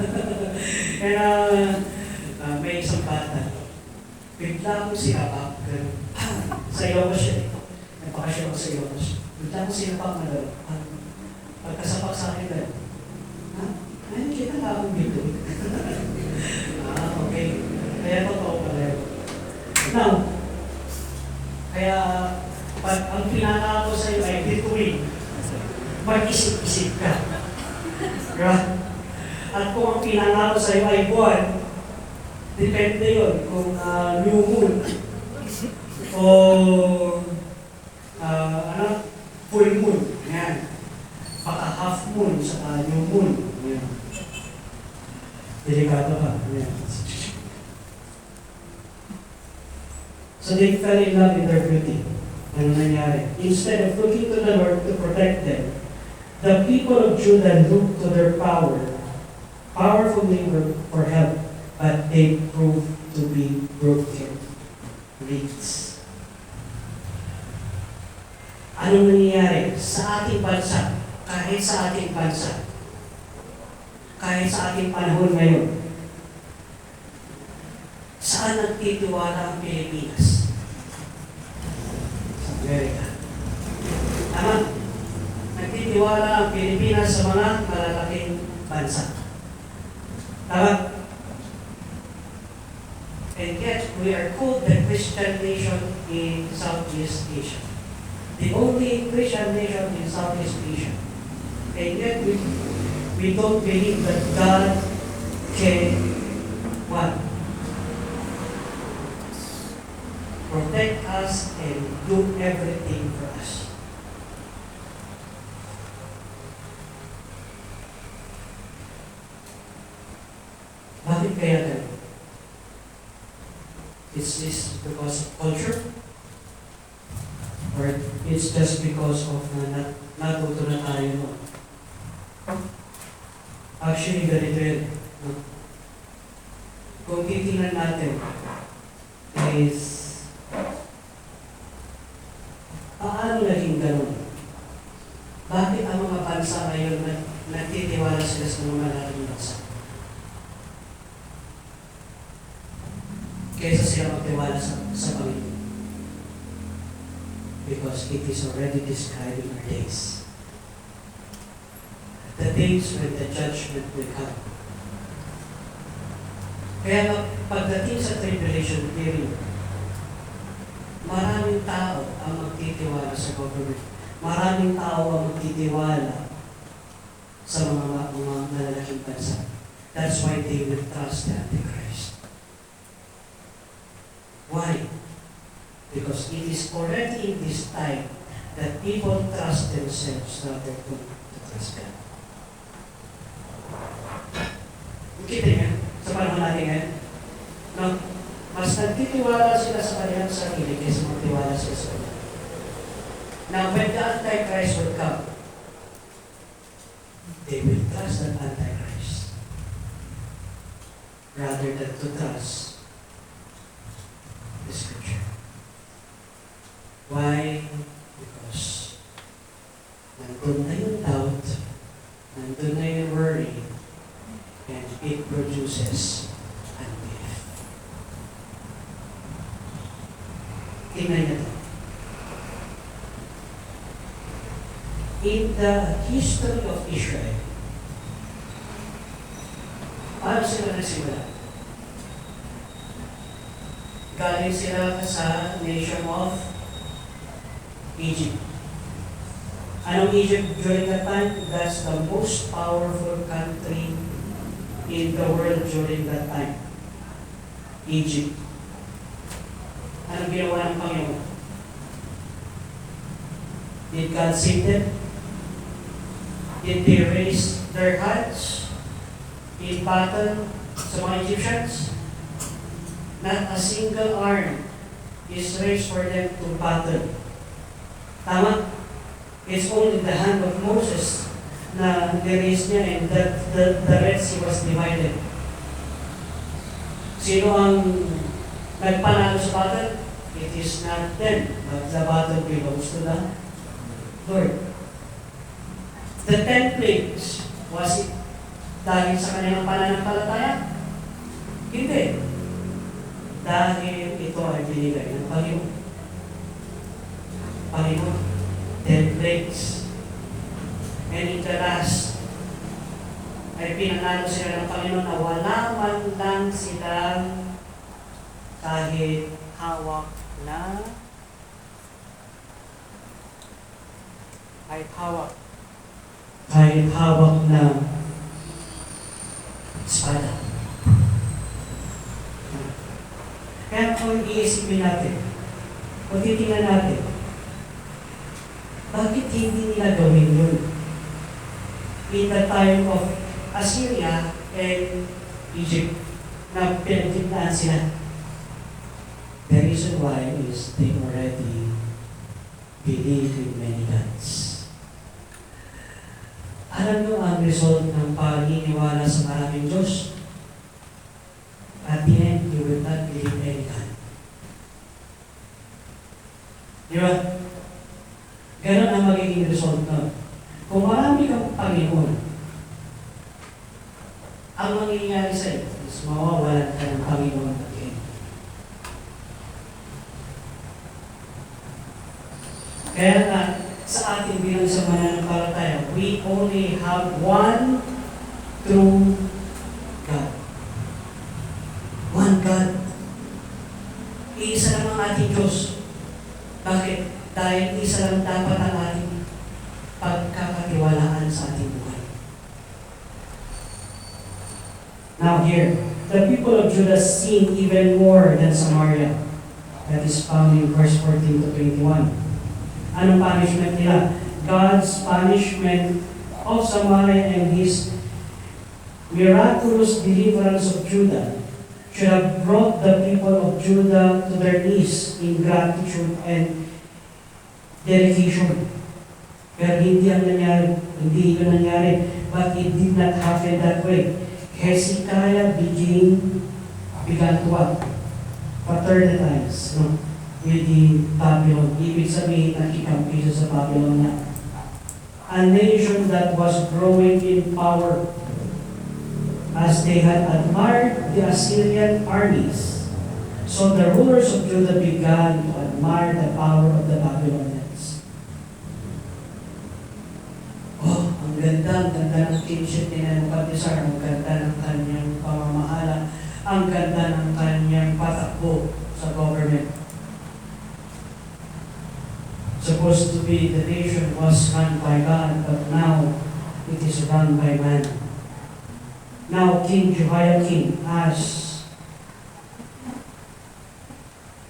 Kaya may isang bata, bigla akong sinapak, sa Ilocos siya. Nagpakasya ako sa Ilocos. Bigla akong sinapak na gano'n. Pagkasapak sa akin gano'n. Ayun, kita nga akong dito. Okay. Kaya totoo pala yun. Now, kaya pag ang pinaka ko sa iyo ay between, mag-isip-isip ka. Right? At kung ang pinaka ko sa iyo ay buwan, depende yun kung new moon o full moon. Yan. Baka half moon sa new moon. Yan. Delikado ka. Yan. So they fell in love in their beauty. Ano nangyari? Instead of looking to the Lord to protect them, the people of Judah looked to their powerful neighbor for help, but they proved to be broken reeds. Anong nangyayari sa ating bansa, kahit sa ating bansa, kahit sa ating panahon ngayon? Saan nagtitiwala ang Pilipinas? Sa Amerika. Tama? Nagtitiwala ang Pilipinas sa mga malalaking bansa. Tama? And yet, we are called the Christian nation in Southeast Asia. The only Christian nation in Southeast Asia. And yet, we don't believe that God can, what? Protect us and do everything for us. Bakit kaya ganun? Is this because of culture? Or it's just because of natuto na tayo, no? Actually, ganito yun. No? Kung titingnan natin, is paano naging ganun? Bakit ang mga bansa ngayon nagtitiwala sila sa mga malaking bansa? Kaysa sila magtiwala sa Panginoon. Because it is already described in our days. The days when the judgment will come. Kaya pagdating sa tribulation period, maraming tao ang magtitiwala sa government. Maraming tao ang magtitiwala sa mga malalaking bansa. That's why they will trust the Antichrist. Why? Because it is already in this time that people trust themselves rather than to trust God. Kita niya, sa panahon natin ngayon, no? Mas nagtitiwala sila sa kanilang sarili kaysa magtiwala sila sa Kanya. Now, when the Antichrist will come, they will trust that Antichrist rather than to trust the Scripture. Why? Because nandun na yung doubt, nandun na yung worry, and it produces unbelief. Tingnan niyo ito. In the history of Israel, paano sila nagsimula? Galing sila sa nation of Egypt. Anong Egypt during that time? That's the most powerful country in the world during that time. Egypt. Anong ginawa ng Panginoon? Did God save them? Did they raise their hands in battle sa mga Egyptians? Not a single arm is raised for them to battle. Tama? It's only the hand of Moses na niraise niya and the Red Sea was divided. Sino ang nagpanalo sa battle? It is not them, but the battle belongs to the Lord. The 10 plagues, was it dahil sa kanilang pananampalataya? Hindi. Dahil ito ay binigay ng Panginoon. Panginoon, 10 plagues. And in the last, ay pinanalo sila ng Panginoon na wala man lang silang kahit hawak na espada. Kaya kung iisipin natin, kung titingnan natin, bakit hindi nila gawin yun? In the time of Assyria and Egypt, na pinagtignan sila. The reason why is they already believe in many gods. Alam nyo ang result ng paniniwala sa maraming Diyos? At the end, you will not believe any God. Di ba? Ganon ang magiging result nun. Kung marami kang Panginoon, ang mangyayari sa'yo is mawawalan ka ng Panginoon at the end. Kaya nga, sa ating bilang sa mananampalataya, we only have one true God. One God. Iisa lang ang ating Diyos. Bakit? Dahil isa lang dapat ang ating pagkakatiwalaan sa ating buhay. Now here, the people of Judah sinned even more than Samaria. That is found in verse 14 to 21. Anong punishment nila? God's punishment of Samaria and His miraculous deliverance of Judah should have brought the people of Judah to their knees in gratitude and dedication. Pero hindi ang nangyari, hindi yun nangyari. But it did not happen that way. Hezekiah began to what? Fraternize, no? With the Babylon. Ibig sabihin, nakikampi siya sa Babylon na. A nation that was growing in power as they had admired the Assyrian armies. So the rulers of Judah began to admire the power of the Babylonians. Oh, ang ganda ng kingship ni Nebuchadnezzar, ang ganda ng kanyang pamamahala, ang ganda ng kanyang patakbo sa government. Supposed to be the nation was run by God, but now it is run by man. Now King Jehoiakim asked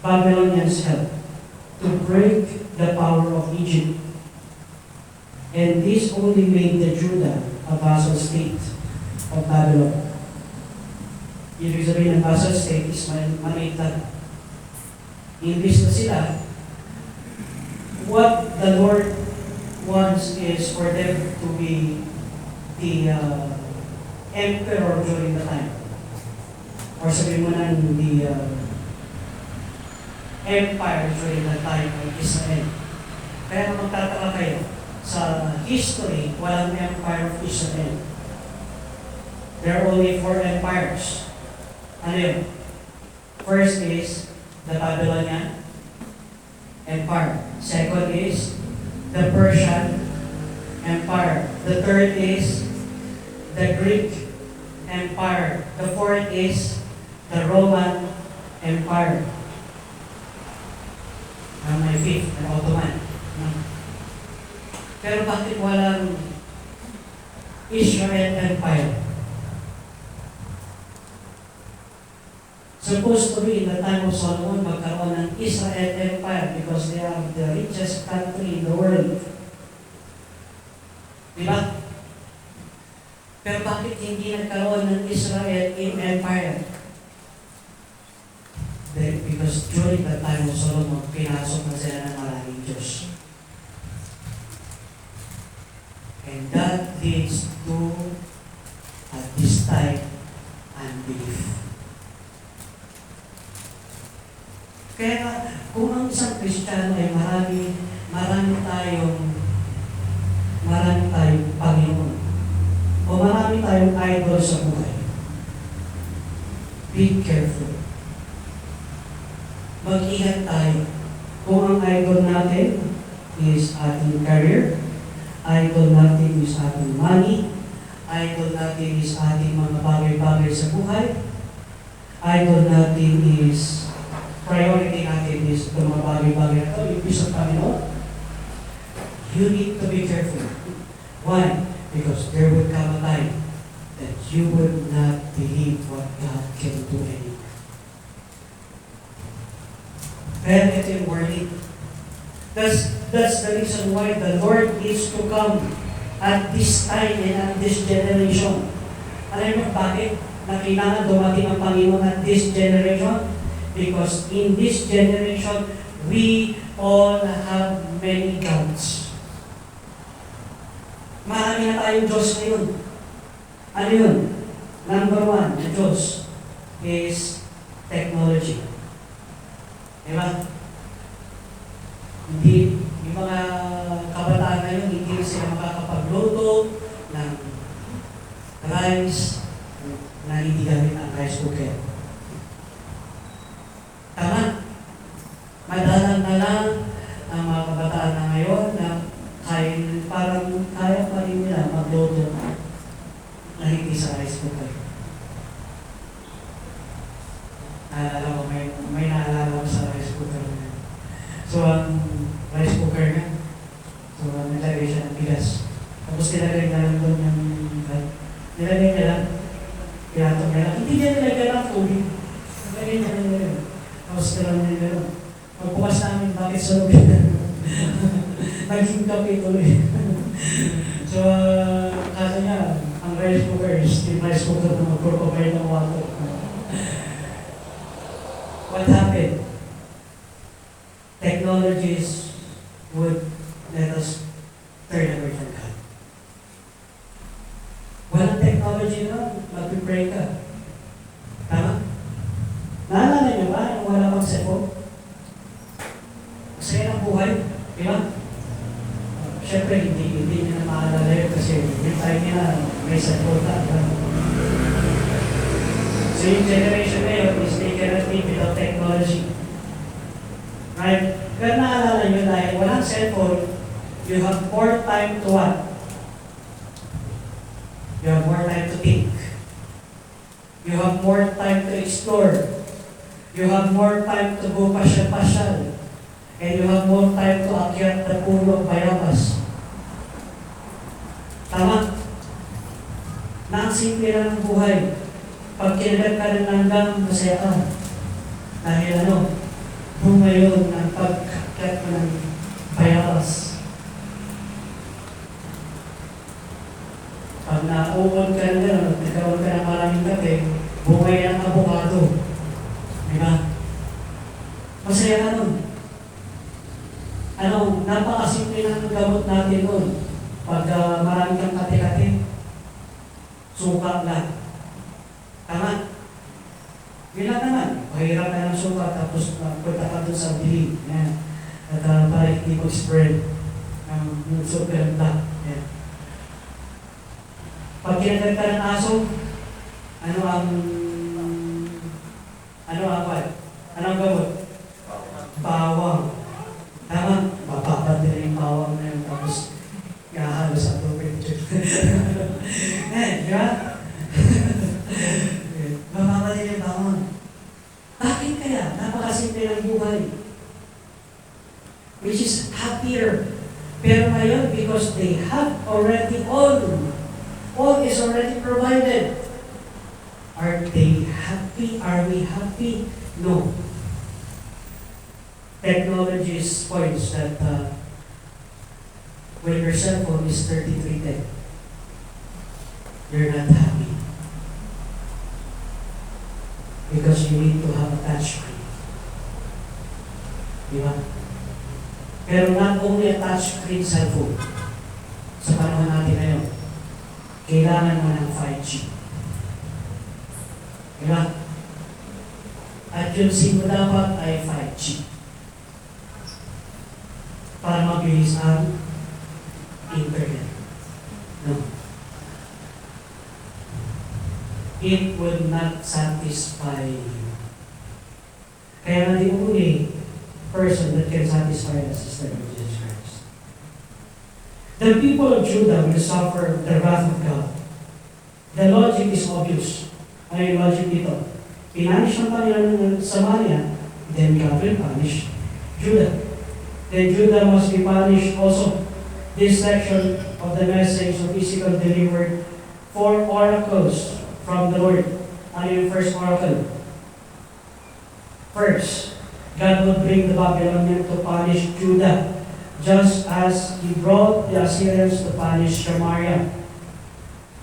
Babylonians' help to break the power of Egypt. And this only made the Judah a vassal state of Babylon. Ibig sabihin ng vassal state is maliit lang. Imbis na sila, what the Lord wants is for them to be the emperor during the time. Or sabihin mo na the empire during the time of Israel. Kaya kung magtataka kayo, sa history, walang empire of Israel. There are only 4 empires. Ano yun? First is the Babylonian Empire. Second is the Persian Empire. The third is the Greek Empire. The fourth is the Roman Empire. And my fifth, the Ottoman. Pero bakit walang Israel Empire? Supposed to be in the time of Solomon, magkaroon ng Israel Empire because they are the richest country in the world. Diba? Pero bakit hindi nagkaroon ng Israel Empire? Because during the time of Solomon, pinasok na sila ng maraming Diyos. And that leads to, at this time, unbelief. Kaya kung ang isang Kristiyano ay marami tayong Panginoon, o marami tayong idol sa buhay, be careful. Mag-ingat tayo. Kung ang idol natin is ating career, idol natin is ating money, idol natin is ating mga bagay-bagay sa buhay, idol natin is, priority natin is itong mga bagay-bagay na ito, yung peace of Panginoon, you need to be careful. Why? Because there will come a time that you would not believe what God can do anymore. Kaya ito yung warning. That's the reason why the Lord needs to come at this time and at this generation. Alam mo bakit? Na kailangan dumating ang Panginoon at this generation? Because in this generation, we all have many gods. Marami na tayong Diyos ngayon. Ano yun? Number 1, the Diyos is technology. Diba? Hindi, yung mga kabataan ngayon, hindi sila makakapagluto ng rice na hindi gamit ang rice cooker. Tama? Madalang na lang ang mga kabataan na ngayon na kaya pa rin nila magluto na hindi sa rice cooker. Naalala ko, may naalala ko sa rice cooker na. So, ang rice cooker na, so, nilagay siya ng bigas. Tapos nilagay na lang doon yung, nilagay niya lang, pinatong niya lang. Hindi niya nilagay lang tubig. Nilagay niya lang yun. Tapos nilagay niya lang. Pagbukas namin, bakit sa loob yun? Naging kape tuloy. So, kasi niya, ang rice cooker, steam rice cooker na mag-provide ng water. What happened? Technologies would nag-pray ka. Tama? Naalala niyo ba yung wala pang cellphone? Masaya ng buhay, di ba? Siyempre, hindi niya na maalala yun kasi yung time niya may cellphone na. Diba? So yung generation ngayon is they cannot live without technology. Right? Pero naalala niyo dahil walang cellphone, you have more time to what? You have more time to think. You have more time to explore. You have more time to go pasyal-pasyal. And you have more time to akyat the puno of Bayabas. Tama? Na ang simple lang ng buhay. Pag kinagat ka ng langgam, masaya ka. Dahil bumayon ng pagkakyat mo ng Bayabas. Pag nauon ka na gano'n, nagkaroon ka ng maraming kape, bumay ng abogado. Diba? Masaya ka nun. Napakasimple ng gamot natin nun. Pag marami kang kate-kate, suka lang. Tama? Yun lang naman. Mahirap ka ng suka, tapos punta ka dun sa bili. Yan. At para hindi ko spread ng super black. Yan. Pag kinagat ka ng aso, ano ang gamot? Bawang. Tama? Mapapad din yung bawang na yun, tapos ihahalo sa tubig. Di ba? Mapapad din yung bawang. Bakit kaya? Napakasimple ng buhay. Which is happier. Pero ngayon, because they have already all is already provided. Are they happy? Are we happy? No. Technology points that when your cell phone is 3310, you're not happy. Because you need to have a touch screen. Diba? Pero not only a touch screen cellphone, sa panahon natin ngayon, kailangan mo ng 5G. Diba? At yung SIM mo dapat ay 5G. Para mabilis ang internet. No. It will not satisfy you. Kaya nga the only person that can satisfy us is the Lord Jesus Christ. The people of Judah will suffer the wrath of God. The logic is obvious. Ano yung logic dito? Pinanish ng Panginoon ng Samaria, then God will punish Judah. Then Judah must be punished also. This section of the message of Ezekiel delivered 4 oracles from the Lord. Ano yung first oracle? First, God will bring the Babylonians to punish Judah, just as He brought the Assyrians to punish Samaria.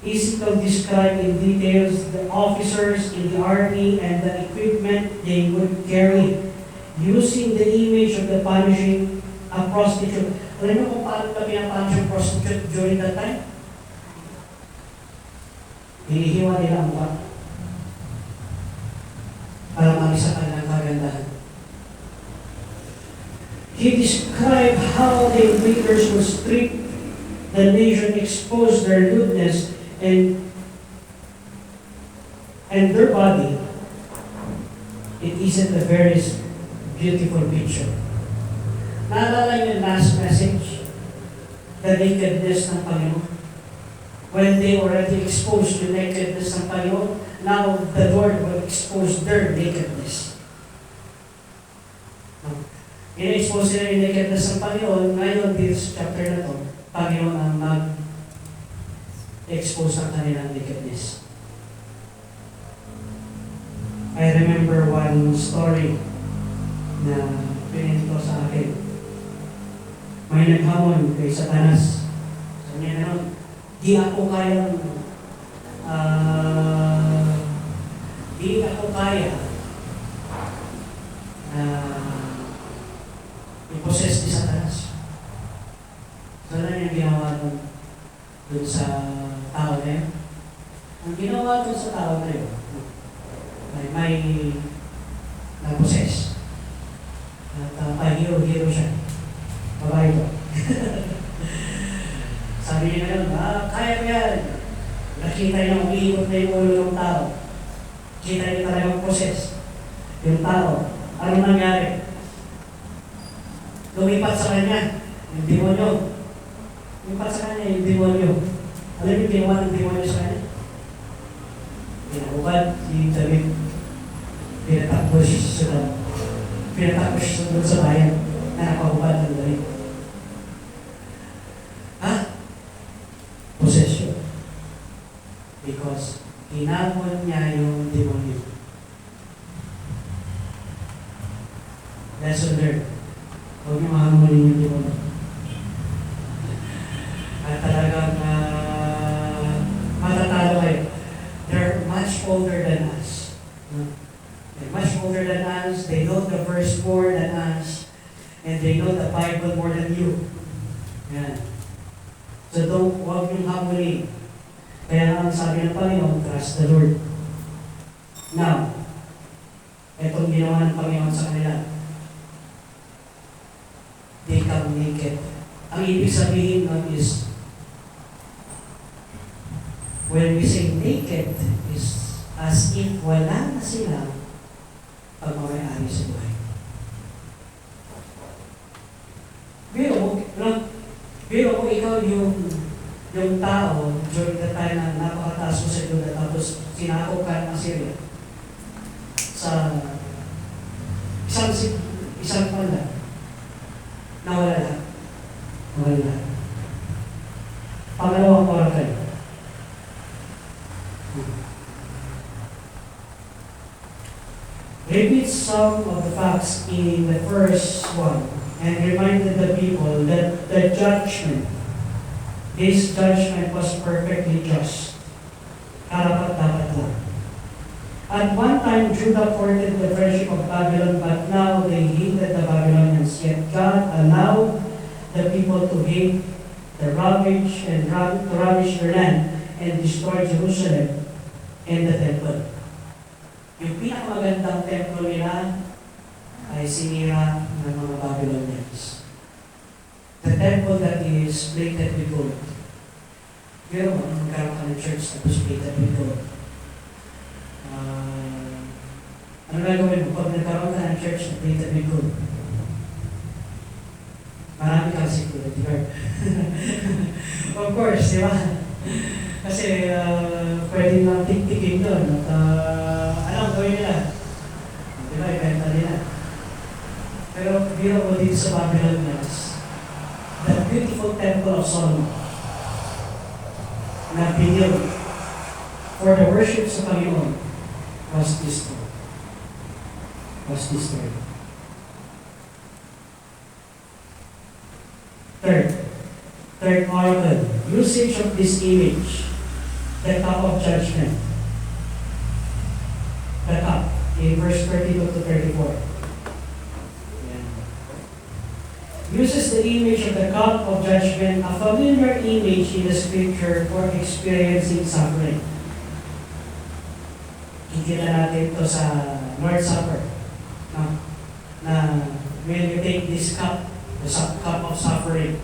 Ezekiel described in details the officers in the army and the equipment they would carry, using the image of the punishing a prostitute. Alam niyo kung paano ba pinapunish yung prostitute during that time? Hinihiwa nila ang mukha para mag-isa ka ng kagandahan. He described how the invaders would strip the nation, expose their lewdness and their body. It isn't a very beautiful picture. Naalala niyo yung last message? The nakedness ng Panginoon. When they already exposed the nakedness ng Panginoon, now the Lord will expose their nakedness. In-expose nila yung nakedness ng Panginoon. Ngayon, this chapter na to, Panginoon ang mag-expose ng kanilang nakedness. I remember one story na pinito sa akin. May naghamon kay Satanas. Sabi niya naman, di ako kaya i-possess ni Satanas. So, ano yung ginawa dun sa tao na yun? Ang ginawa doon sa tao na yun, ay may na-possess. At hero siya. Babae ko. Sabi niya ngayon, kaya mo yan. Nakita niya umiikot na yung ulo ng tao. Kita niya talagang process. Yung tao, anong nangyari? Lumipat sa kanya, yung demonyo. Lumipat sa kanya, yung demonyo. Alam niyo ginawa ng demonyo sa kanya? Pinahubad si David. Pinatakbo siya sa sudan. Pinatakbo siya doon sa bayan na nakahubad ng David. Possession. Because hinamon niya yung demonyo. Lesson learned. Huwag niyo mahamunin yung demonyo. At talagang matatalo kayo. They're much older than us. They're much older than us. They know the verse more than us. And they know the Bible more than you. Yan. So huwag niyong hamulin. Kaya ang sabi ng Panginoon, trust the Lord. Now, itong ginawa ng Panginoon sa kanila, they come naked. Ang ibig sabihin nun is, when we say naked, is as if wala na sila pagmamayari sa buhay. Pero kung ikaw yung tao during the time na napakataas mo sa Juda tapos sinakop ka ng Assyria sa isang pala, nawala lahat. Nawala lahat. Pangalawang oracle. Repeat some of the facts in the first one and reminded the people that the judgment, this judgment was perfectly just. Karapat-dapat lang. At one time, Judah courted the friendship of Babylon, but now they hated the Babylonians. Yet God allowed the people to hate, to ravage their land, and destroy Jerusalem and the temple. Yung pinakamagandang templo nila ay sinira ng mga Babylonians. The temple that is plated with gold. Pero magkaroon ka ng church tapos plated with gold. Ano gagawin mo? Pag nagkaroon ka ng church na plated with gold, marami kang security guard. Of course, di ba? Kasi pwede lang tiktikin doon. At anong gawin nila? Di ba? Ibenta nila. Pero biro ko dito sa Babylonians, the beautiful temple of Solomon na binuild for the worship sa Panginoon was destroyed. Third oracle, usage of this image, the cup of judgment. The cup, in verse 32 to 34. Uses the image of the cup of judgment, a familiar image in the scripture for experiencing suffering. Kikita natin ito sa Lord's Supper. No? Na when you take this cup, the cup of suffering,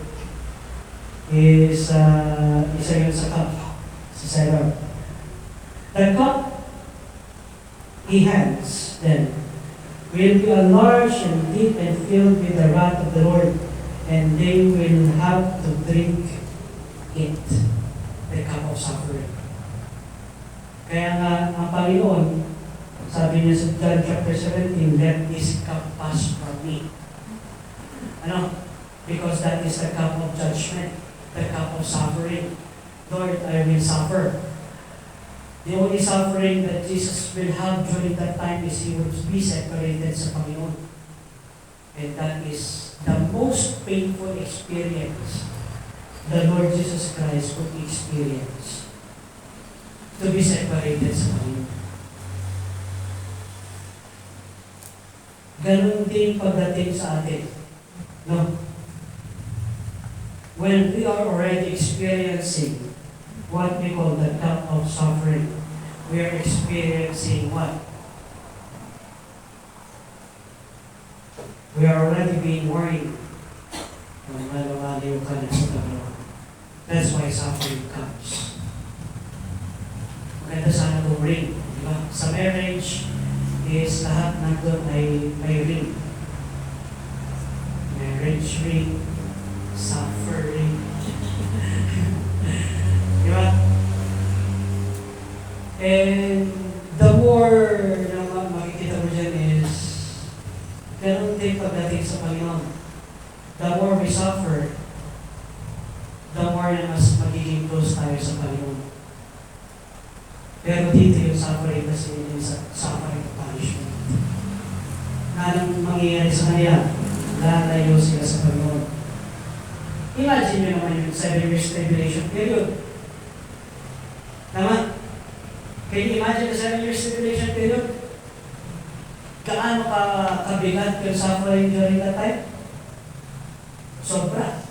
is isa yun sa cup, sa Sefer. The cup he hands then will be enlarged and deep and filled with the wrath of the Lord, and they will have to drink it, the cup of suffering. Kaya nga, ang Panginoon, sabi niya sa John chapter 17, let this cup pass from me. Ano? Because that is the cup of judgment, the cup of suffering. Lord, I will suffer. The only suffering that Jesus will have during that time is He will be separated sa Panginoon. And that is the most painful experience the Lord Jesus Christ could experience. To be separated sa Panginoon. Ganun din pagdating sa atin. No? When we are already experiencing what we call the cup of suffering. We are experiencing what? We are already being warned. Malawaliw ka na sa Panginoon. That's why suffering comes. Maganda sana itong ring. Diba? Sa marriage is lahat nandun ay may ring. Marriage ring, suffering. Diba? And the more na makikita mo dyan is ganun din pagdating sa Panginoon. The more we suffer, the more na mas magiging close tayo sa Panginoon. Pero dito yung suffering kasi yung suffering of punishment. Na anong mangyayari sa kanila? Lalayo sila sa Panginoon. Imagine nyo naman yung 7 years tribulation period. Tama? Can you imagine the 7 years tribulation period? Gaano kabigat yung suffering during that time? Sobra.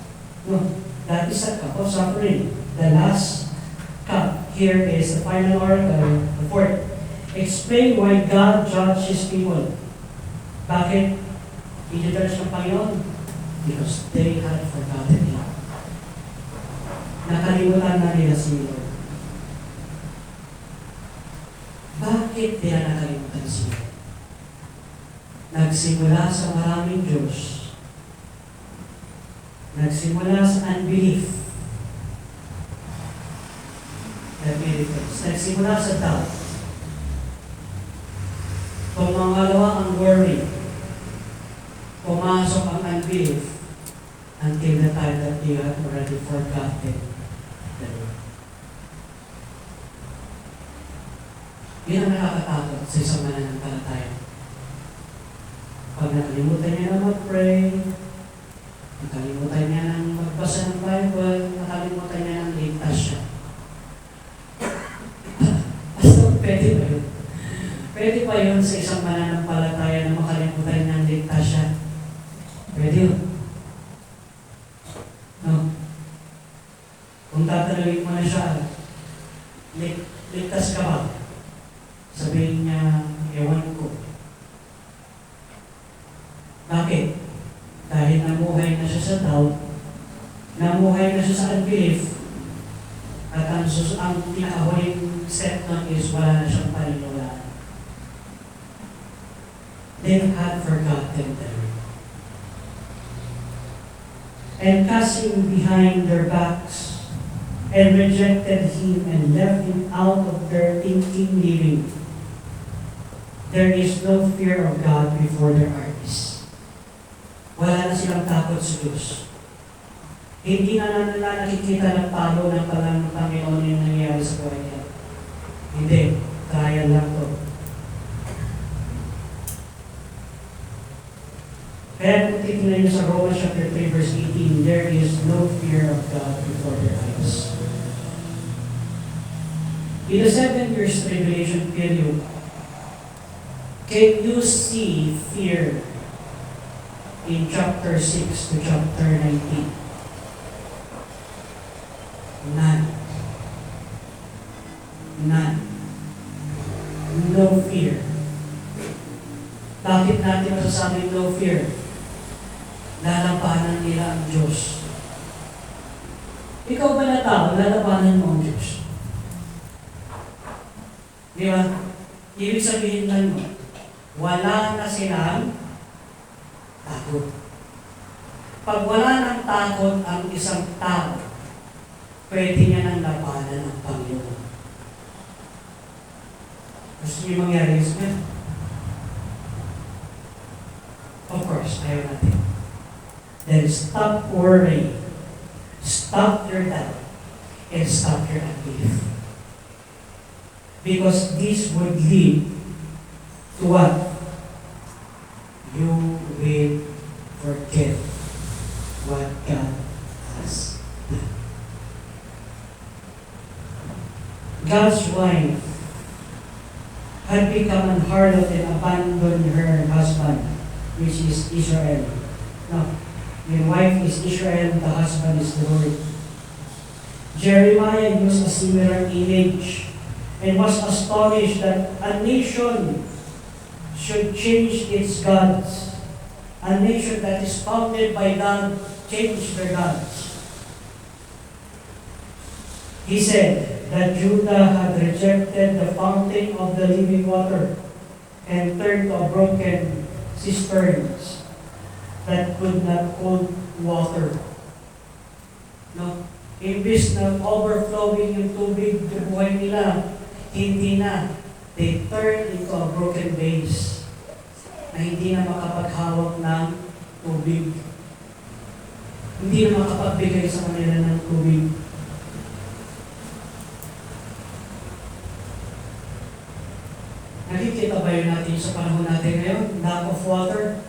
No, that is a cup of suffering. The last cup here is the final oracle, the fourth. Explain why God judged His people. Bakit i-judge ng Panginoon? Because they had forgotten Him. Nakalimutan na nila si Lord. Bakit nila nakalimutan si Lord? Nagsimula sa maraming Diyos. Nagsimula sa unbelief. Nagsimula sa doubt. Pumangalawa ang worry. Pumasok ang unbelief until the time that you have already forgotten the Lord. Yun ang nakakatakot sa isang mananampalataya. Pag nakalimutan niya na mag-pray, nakalimutan niya ng magbasa ng Bible, nakalimutan niya ng ligtas siya. Basta pwede ba yun? Pwede ba yun sa isang mananampalataya na makalimutan niya ng ligtas siya? Pwede yun. No? Kung tatanungin mo na siya, ligtas ka ba? Sabihin niya, ewan ko. Bakit? Dahil namuhay na siya sa doubt, namuhay na siya sa unbelief, at ang pinakahuling step nun is wala na siyang paniniwalaan. They had forgotten the Lord. And casting behind their backs, and rejected Him and left Him out of their thinking living. There is no fear of God before their eyes. Wala na silang takot sa Diyos. Hindi na nila nakikita ng palo ng Panginoon yung nangyayari sa buhay niya. Hindi. Trial lang to. Kaya kung titignan niyo sa Romans chapter 3 verse 18, there is no fear of God before their eyes. In the 7 years tribulation period, can you see fear in chapter 6 to chapter 19? None. None. No fear. Bakit natin masasabing no fear? Lalabanan nila ang Diyos. Ikaw ba na tao, lalabanan mo ang Diyos? Di ba? Ibig sabihin lang mo, wala na silang takot. Pag wala ng takot ang isang tao, pwede niya nang labanan ang Panginoon. Gusto niyo mangyari yun niya? Of course, ayaw natin. Then stop worrying. Stop your doubt. And stop your unbelief. Because this would lead to what? You will forget what God has done. God's wife had become an harlot and abandoned her husband, which is Israel. No, your wife is Israel, the husband is the Lord. Jeremiah used a similar image and was astonished that a nation should change its gods. A nation that is founded by God change their gods. He said that Judah had rejected the fountain of the living water and turned to a broken cisterns that could not hold water. No? Imbis na overflowing yung tubig sa buhay nila, hindi na. They turned into a broken vase na hindi na makapaghawak ng tubig. Hindi na makapagbigay sa kanila ng tubig. Nakikita ba yun natin sa panahon natin ngayon? Lack of water.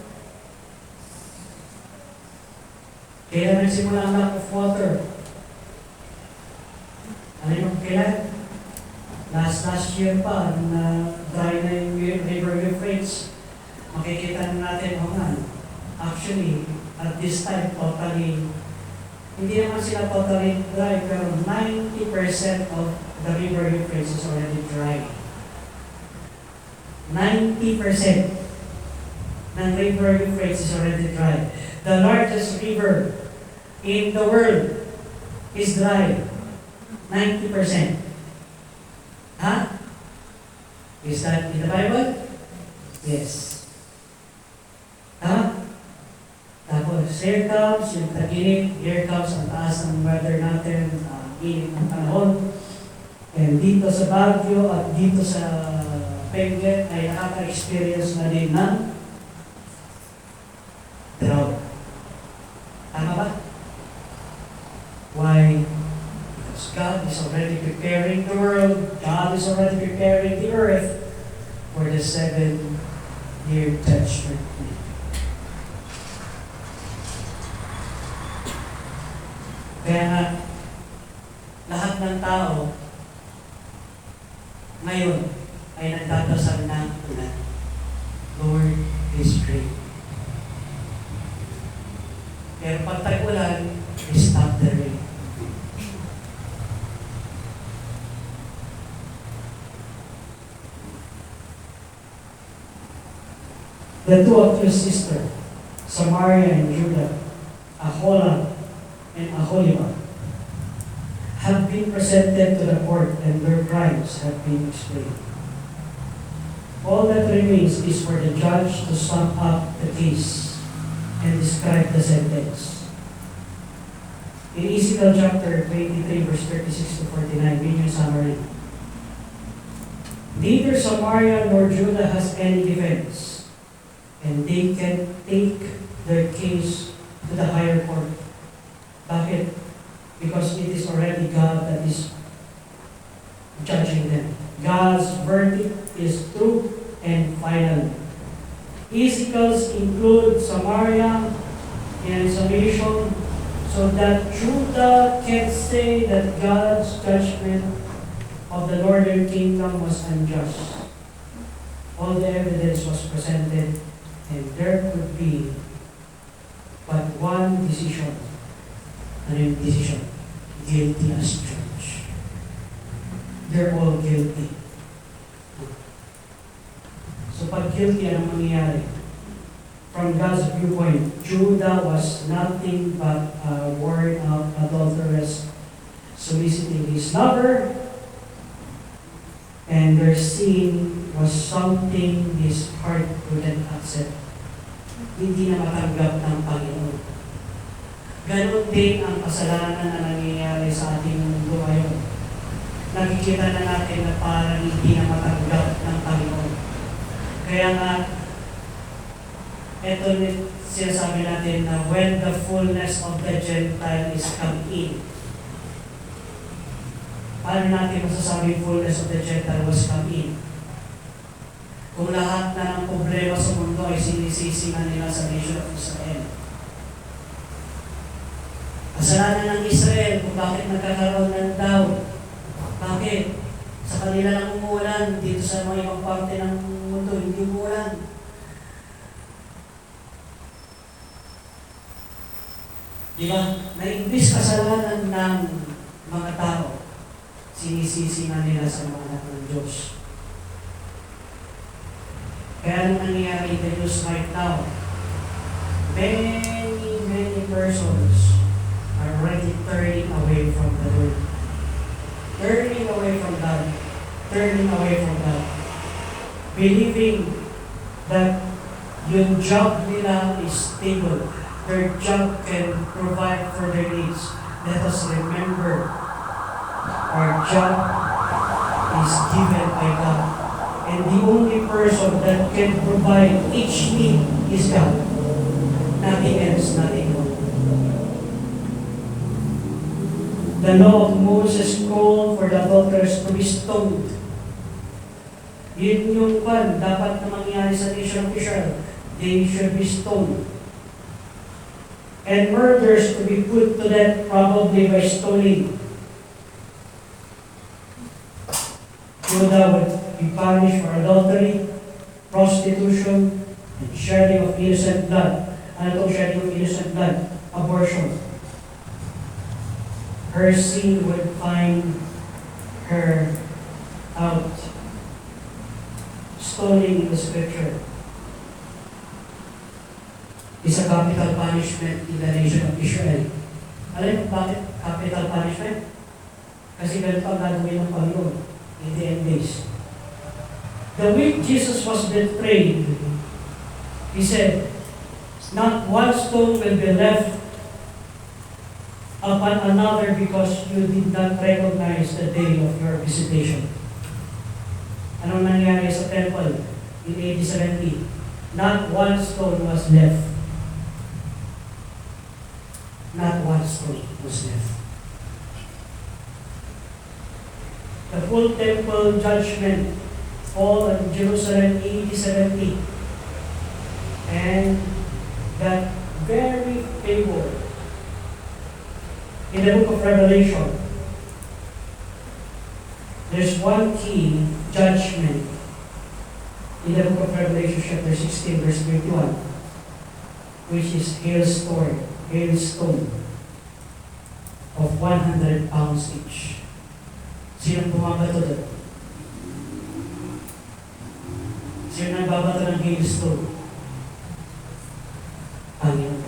Kailan nagsimula ang lack of water? Ano yung kailan? Last year pa, na dry na yung River Euphrates. Makikita na natin, actually, at this time, totally, hindi naman sila totally dry, pero 90% of the River Euphrates is already dry. 90% ng River Euphrates is already dry. The largest river in the world is dry. 90%. Huh? Is that in the Bible? Yes. Huh? Tapos, here comes yung tag-init, here comes ang taas ng weather natin, init ng panahon. And dito sa Baguio at dito sa Benguet ay nakaka-experience na din ng drought. Tama ba? Why? Because God is already preparing the world, God is already preparing the earth for the 7-year judgment. Kaya nga, lahat ng tao ngayon ay nagdadasal ng ulan. Lord is great. Pero pag tag-ulan, stop the rain. The two of your sister, Samaria and Judah, Aholah and Aholibah, have been presented to the court and their crimes have been explained. All that remains is for the judge to sum up the case and describe the sentence. In Ezekiel chapter 23, verse 36 to 49, read your summary. Neither Samaria nor Judah has any defense, and they can take their case to the higher court. Bakit? Because it is already God that is judging them. God's verdict is true and final. Ezekiel's include Samaria in summation so that Judah can say that God's judgment of the northern kingdom was unjust. All the evidence was presented and there could be but one decision. Ano yung decision? Guilty as charged. They're all guilty. So pag guilty, anong mangyayari? From God's viewpoint, Judah was nothing but a worn-out adulteress soliciting his lover, and their sin was something his heart couldn't accept. Hindi na matanggap ng Panginoon. Ganon din ang kasalanan na nangyayari sa ating mundo ngayon. Nakikita na natin na parang hindi na matanggap ng Panginoon. Kaya nga, ito sinasabi natin na when the fullness of the Gentile is come in. Paano natin masasabi fullness of the Gentile was come in? Kung lahat na ng problema sa mundo ay sinisisi na nila sa nation of Israel. Kasalanan ng Israel kung bakit nagkakaroon ng doubt. Bakit? Sa kanila lang umuulan, dito sa mga ibang parte ng mundo, hindi umuulan. Di ba? Na-imbis kasalanan ng mga tao, sinisisi na nila sa mga anak ng Diyos. Kaya anong nangyayari in the news right now? Many persons are already turning away from the Lord. Turning away from God. Turning away from God. Believing that yung job nila is stable. Their job can provide for their needs. Let us remember, our job is given by God. And the only person that can provide each need is God. Nothing else, nothing more. The law of Moses called for the adulterers to be stoned. Yun yung dapat na mangyari sa nation of Israel. They should be stoned. And murderers to be put to death probably by stoning. Judah would be punished for adultery, prostitution, and shedding of innocent blood. Ano itong shedding of innocent blood? Abortion. Her sin would find her out. Stoning in the scripture is a capital punishment in the nation of Israel. Alam mo bakit capital punishment? Kasi ganito ang gagawin ng Panginoon in the end days. The week Jesus was betrayed, He said, "Not one stone will be left upon another because you did not recognize the day of your visitation." Anong nangyari sa temple in AD 70? Not one stone was left. Not one stone was left. The full temple judgment fall on Jerusalem AD 70. And that very favor in the book of Revelation, there's one key judgment in the book of Revelation chapter 16 verse 21, which is hailstone of 100 pounds each. Sino bumabato doon? Sino nagbabato ng hailstone? Panginoon.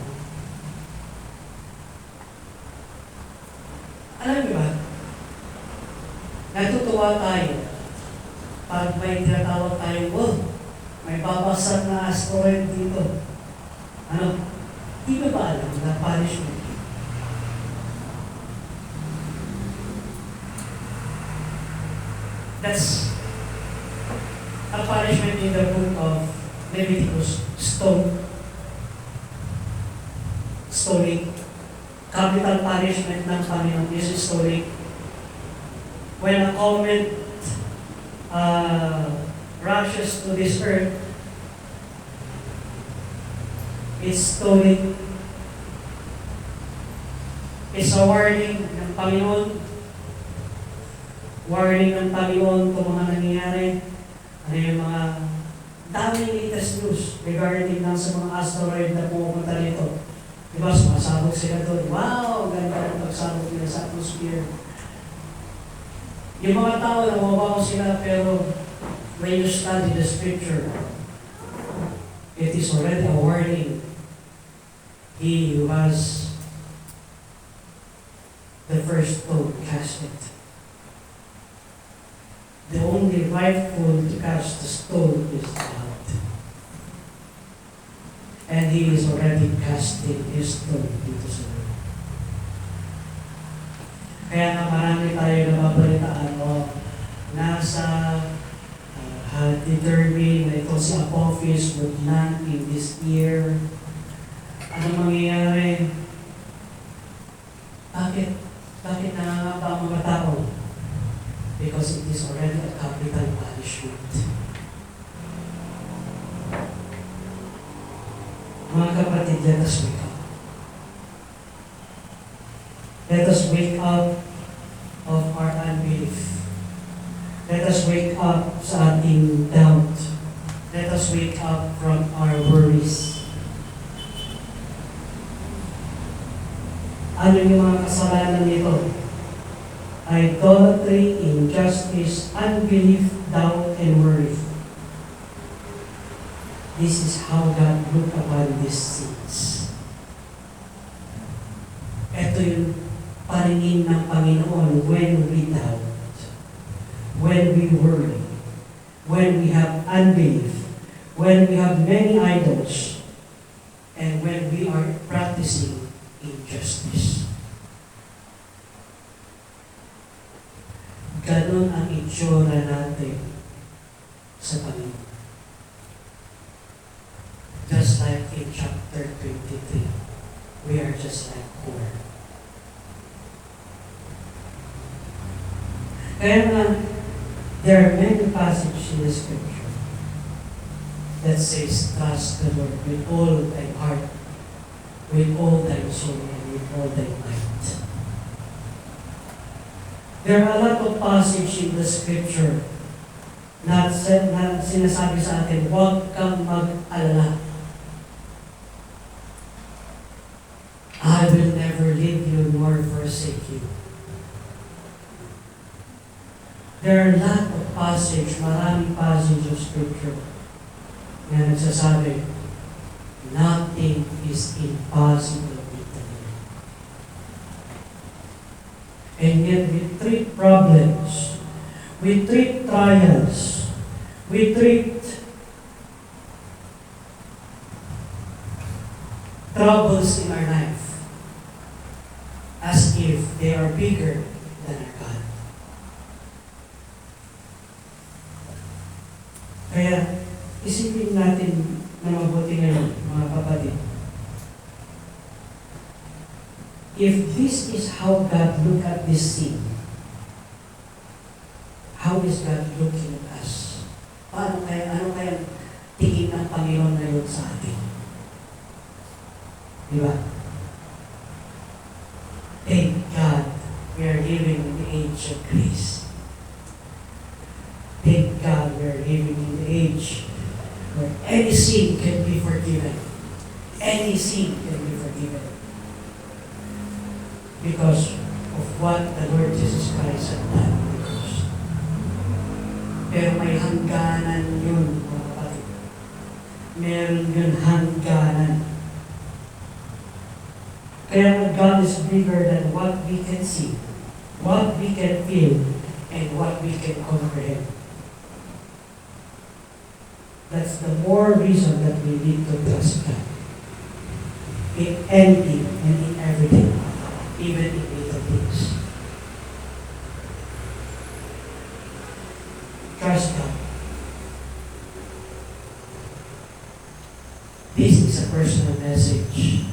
Alam niyo ba? Natutuwa tayo pag may tinatawag tayong, may babasag na asteroid dito. Ano? Di ba alam na punishment? That's a punishment in the book of Leviticus. Stoning. Capital punishment ng Panginoon is stoning. When a comet rushes to this earth, it's stoning. It's a warning ng Panginoon. Warning ng Panginoon kung mga nangyayari. Ano yung mga daming latest news regarding lang sa mga asteroid na pumupunta dito. Diba, sumasabog sila doon. Wow, ganda ng pagsabog nila sa atmosphere. Yung mga tao na mababaw sila, pero when you study the scripture, it is already a warning. He who has the first stone cast it. The only rightful to cast the stone is God. And He is already casting His stone into the earth. Kaya nga marami tayo nababalitaan nasa determine na ito si Apophis would land in this year. Ano mangyayari? Bakit nangangamba ang mga tao? Because it is already a capital punishment. Mga kapatid, let us wake up. Let us wake up of our unbelief. Let us wake up sa ating doubt. Let us wake up from our worries. Ano yung mga kasalanan nito? idolatry, injustice, unbelief, doubt, and worry. This is how God look upon these sins. Ito yung paningin ng Panginoon when we doubt, when we worry, when we have unbelief, when we have many idols, and when we are practicing injustice. Ganon ang itsura natin sa Panginoon. Just like in chapter 23, we are just like Korah. Kaya nga, there are many passages in the scripture that says, trust the Lord with all thy heart, with all thy soul, and with all thy might. There are a lot of passages in the scripture na sinasabi sa atin, huwag kang mag-alala. I will never leave you nor forsake you. There are a lot of passages, maraming passages of scripture na nagsasabi, nothing is impossible with the Lord. And yet we treat problems, we treat trials, we treat troubles in our life as if they are bigger than our God. Kaya, isipin natin na mabuti ngayon, mga kapatid. If this is how God look at this sin, how is God looking at us? Ano kaya tingin ng Panginoon ngayon sa atin? Di ba? Thank God we are living in the age of grace. Thank God we are living in the age where any sin can be forgiven. Any sin can be forgiven. Because of what the Lord Jesus Christ had done on the cross. Pero may hangganan yun, mga kapatid. Meron yun hangganan. Kaya God is bigger than what we can see, what we can feel, and what we can comprehend. That's the more reason that we need to trust God. In anything and in everything, even in little things. Trust God. This is a personal message.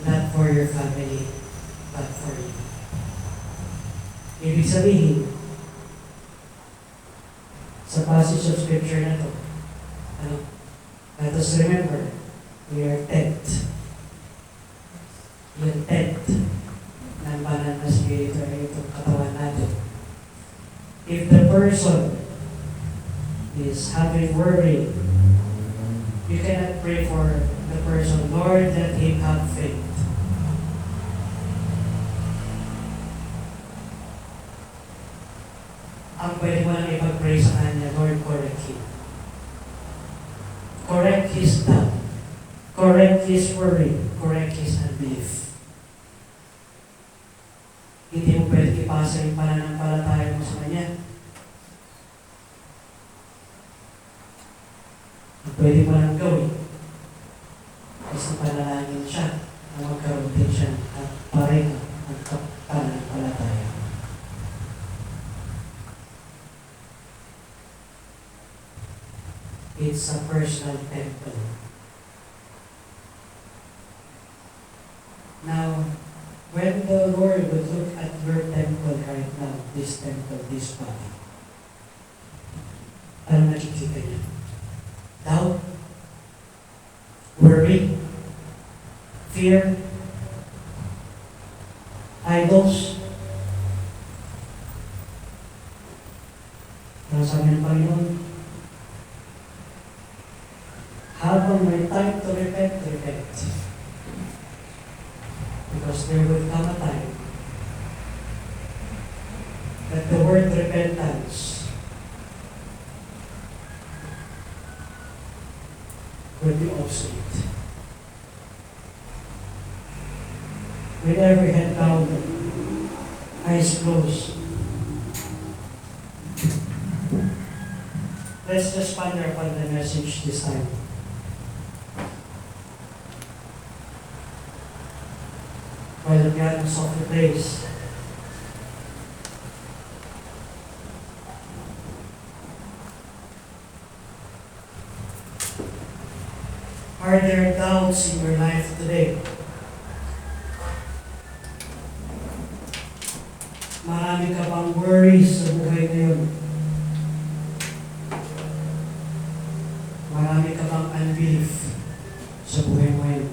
Not for your family, but for you. Ibig sabihin, sa passage of scripture na to, let us remember, we are tent. Yung tent ng banal na spirito ay itong katawan natin. If the person is having worry, you cannot pray for the person, Lord, let him have faith. Ang pwede mo lang ipag-pray sa kanya, Lord, correct him. Correct his doubt. Correct his worry. Correct his unbelief. Hindi mo pwede ipasa yung pananampalataya mo sa kanya. Ang pwede mo lang gawin is panalangin siya na magkaroon din siya at pareho ang pananampalataya. It's a personal temple. Now, when the Lord would look at your temple right now, this temple, this body, ano nakikita niya? Doubt? Worry? Fear? Idols? Ano sabi ng Panginoon? Habang may time to repent, repent. Because there will come a time the word repentance would be obsolete. With every head bowed, eyes closed, let's just ponder upon the message this time. While the piano softly plays, are there doubts in your life today? Marami ka bang worries sa buhay ngayon? Marami ka bang unbelief sa buhay mo ngayon?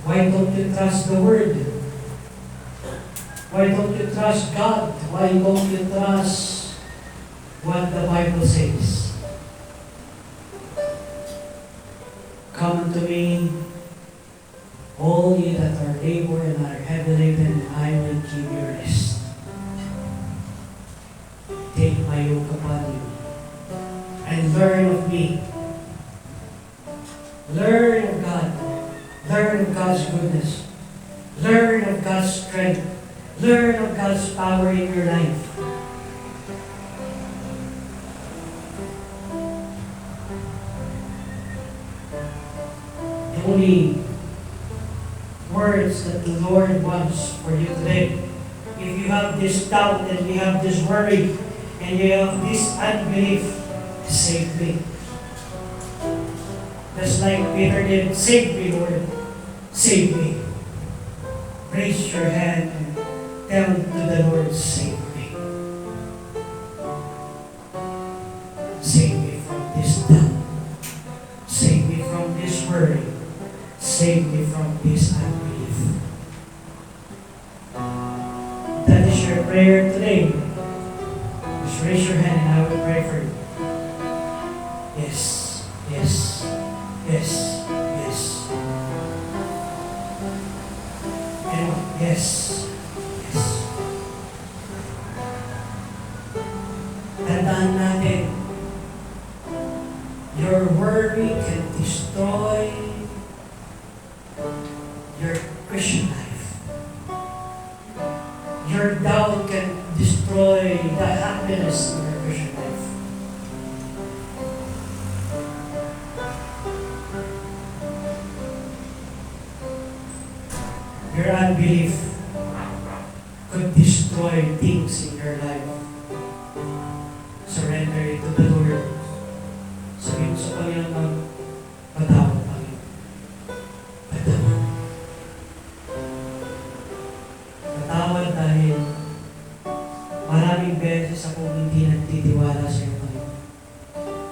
Why don't you trust the Word? Why don't you trust God? Why don't you trust what the Bible says? Come unto me, all ye that are labor and are heavy laden, and I will give you rest. Take my yoke upon you, and learn of me. Learn of God. Learn of God's goodness. Learn of God's strength. Learn of God's power in your life. The only words that the Lord wants for you today, if you have this doubt and you have this worry and you have this unbelief, save me. Just like Peter did, save me, Lord. Save me. Raise your hand and tell to the Lord, save me. Save me from this doubt. Save me from this worry. Save me from this unbelief. That is your prayer today. Just raise your hand and I will pray for you. Yes, yes, yes, yes. And yes, yes. Tandaan natin, your worry can destroy your Christian life. Your doubt can destroy the happiness in your Christian life. Your unbelief could destroy things in your life. Surrender it to the Lord. Sabihin mo sa Panginoon, patawad, Panginoon. Patawad. Patawad dahil maraming beses akong hindi nagtitiwala sa iyo, Panginoon.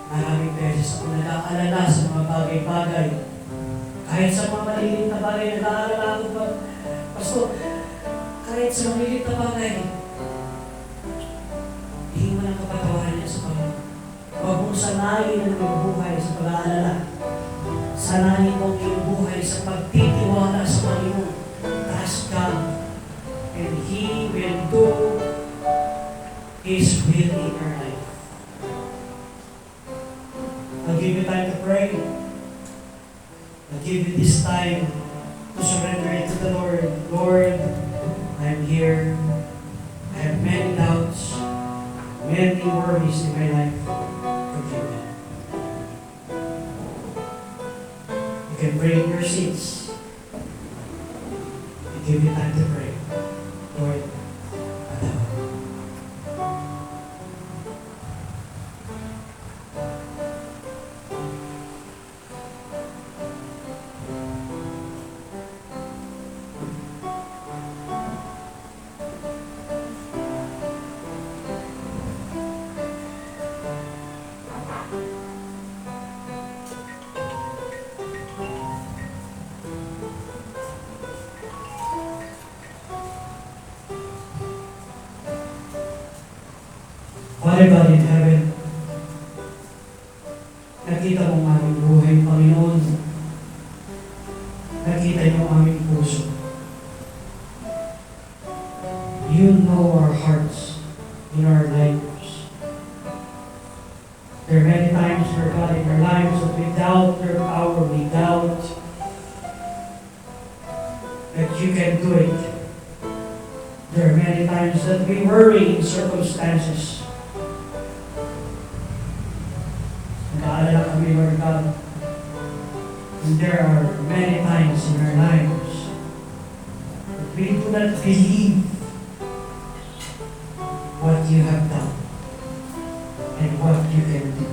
Maraming beses akong nag-aalala sa mga bagay-bagay. Kahit sa mga maliliit na bagay, nag-aalala ako pa, Pastor, kahit sa maliliit na bagay, hindi mo nang kapatawaran niya sa Panginoon. Huwag mong sanayin ang iyong buhay sa pag-aalala. Sanayin mong iyong buhay sa pagtitiwala sa Panginoon. Trust God. And He will do His will in your life. I'll give you time to pray. I'll give you this time to surrender it to the Lord. Lord, I'm here. I have many doubts, many worries in my life. Forgive me. You can pray in your seats. I give you time to pray. Lord, patawad. Father God in heaven, nakita mo ang aming buhay, Panginoon. Nakita niyo ang aming puso. You know know our hearts in our lives. There are many times, Lord God, in our lives that we doubt your power, we doubt that you can do it. There are many times that we worry in circumstances. Nag-aalala kami, Lord God. And there are many times in our lives that we do not believe what you have done and what you can do.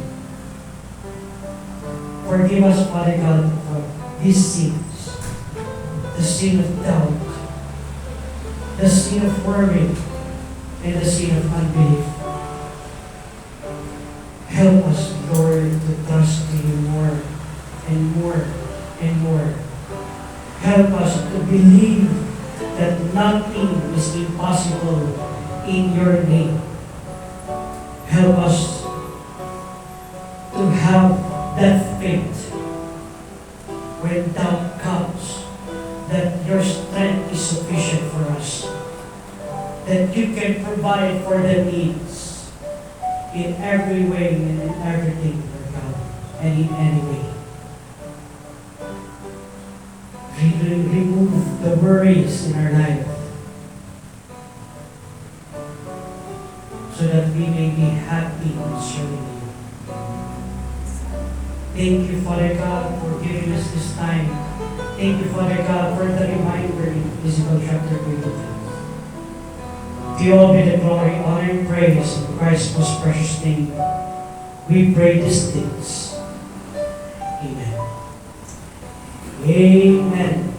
Forgive us, Father God, for these sins. The sin of doubt, the sin of worry, and the sin of unbelief. Help us, Lord, to trust you more and more and more. Help us to believe that nothing is impossible in your name. Help us to have that faith when doubt comes, that your strength is sufficient for us, that you can provide for the needs in every way and in everything, Lord God, and in any way. Remove the worries in our life so that we may be happy in serving you. Thank you, Father God, for giving us this time. Thank you, Father God, for the reminder in Ezekiel chapter 22. To you all be the glory, honor, and praise in Christ's most precious name. We pray these things. Amen. Amen.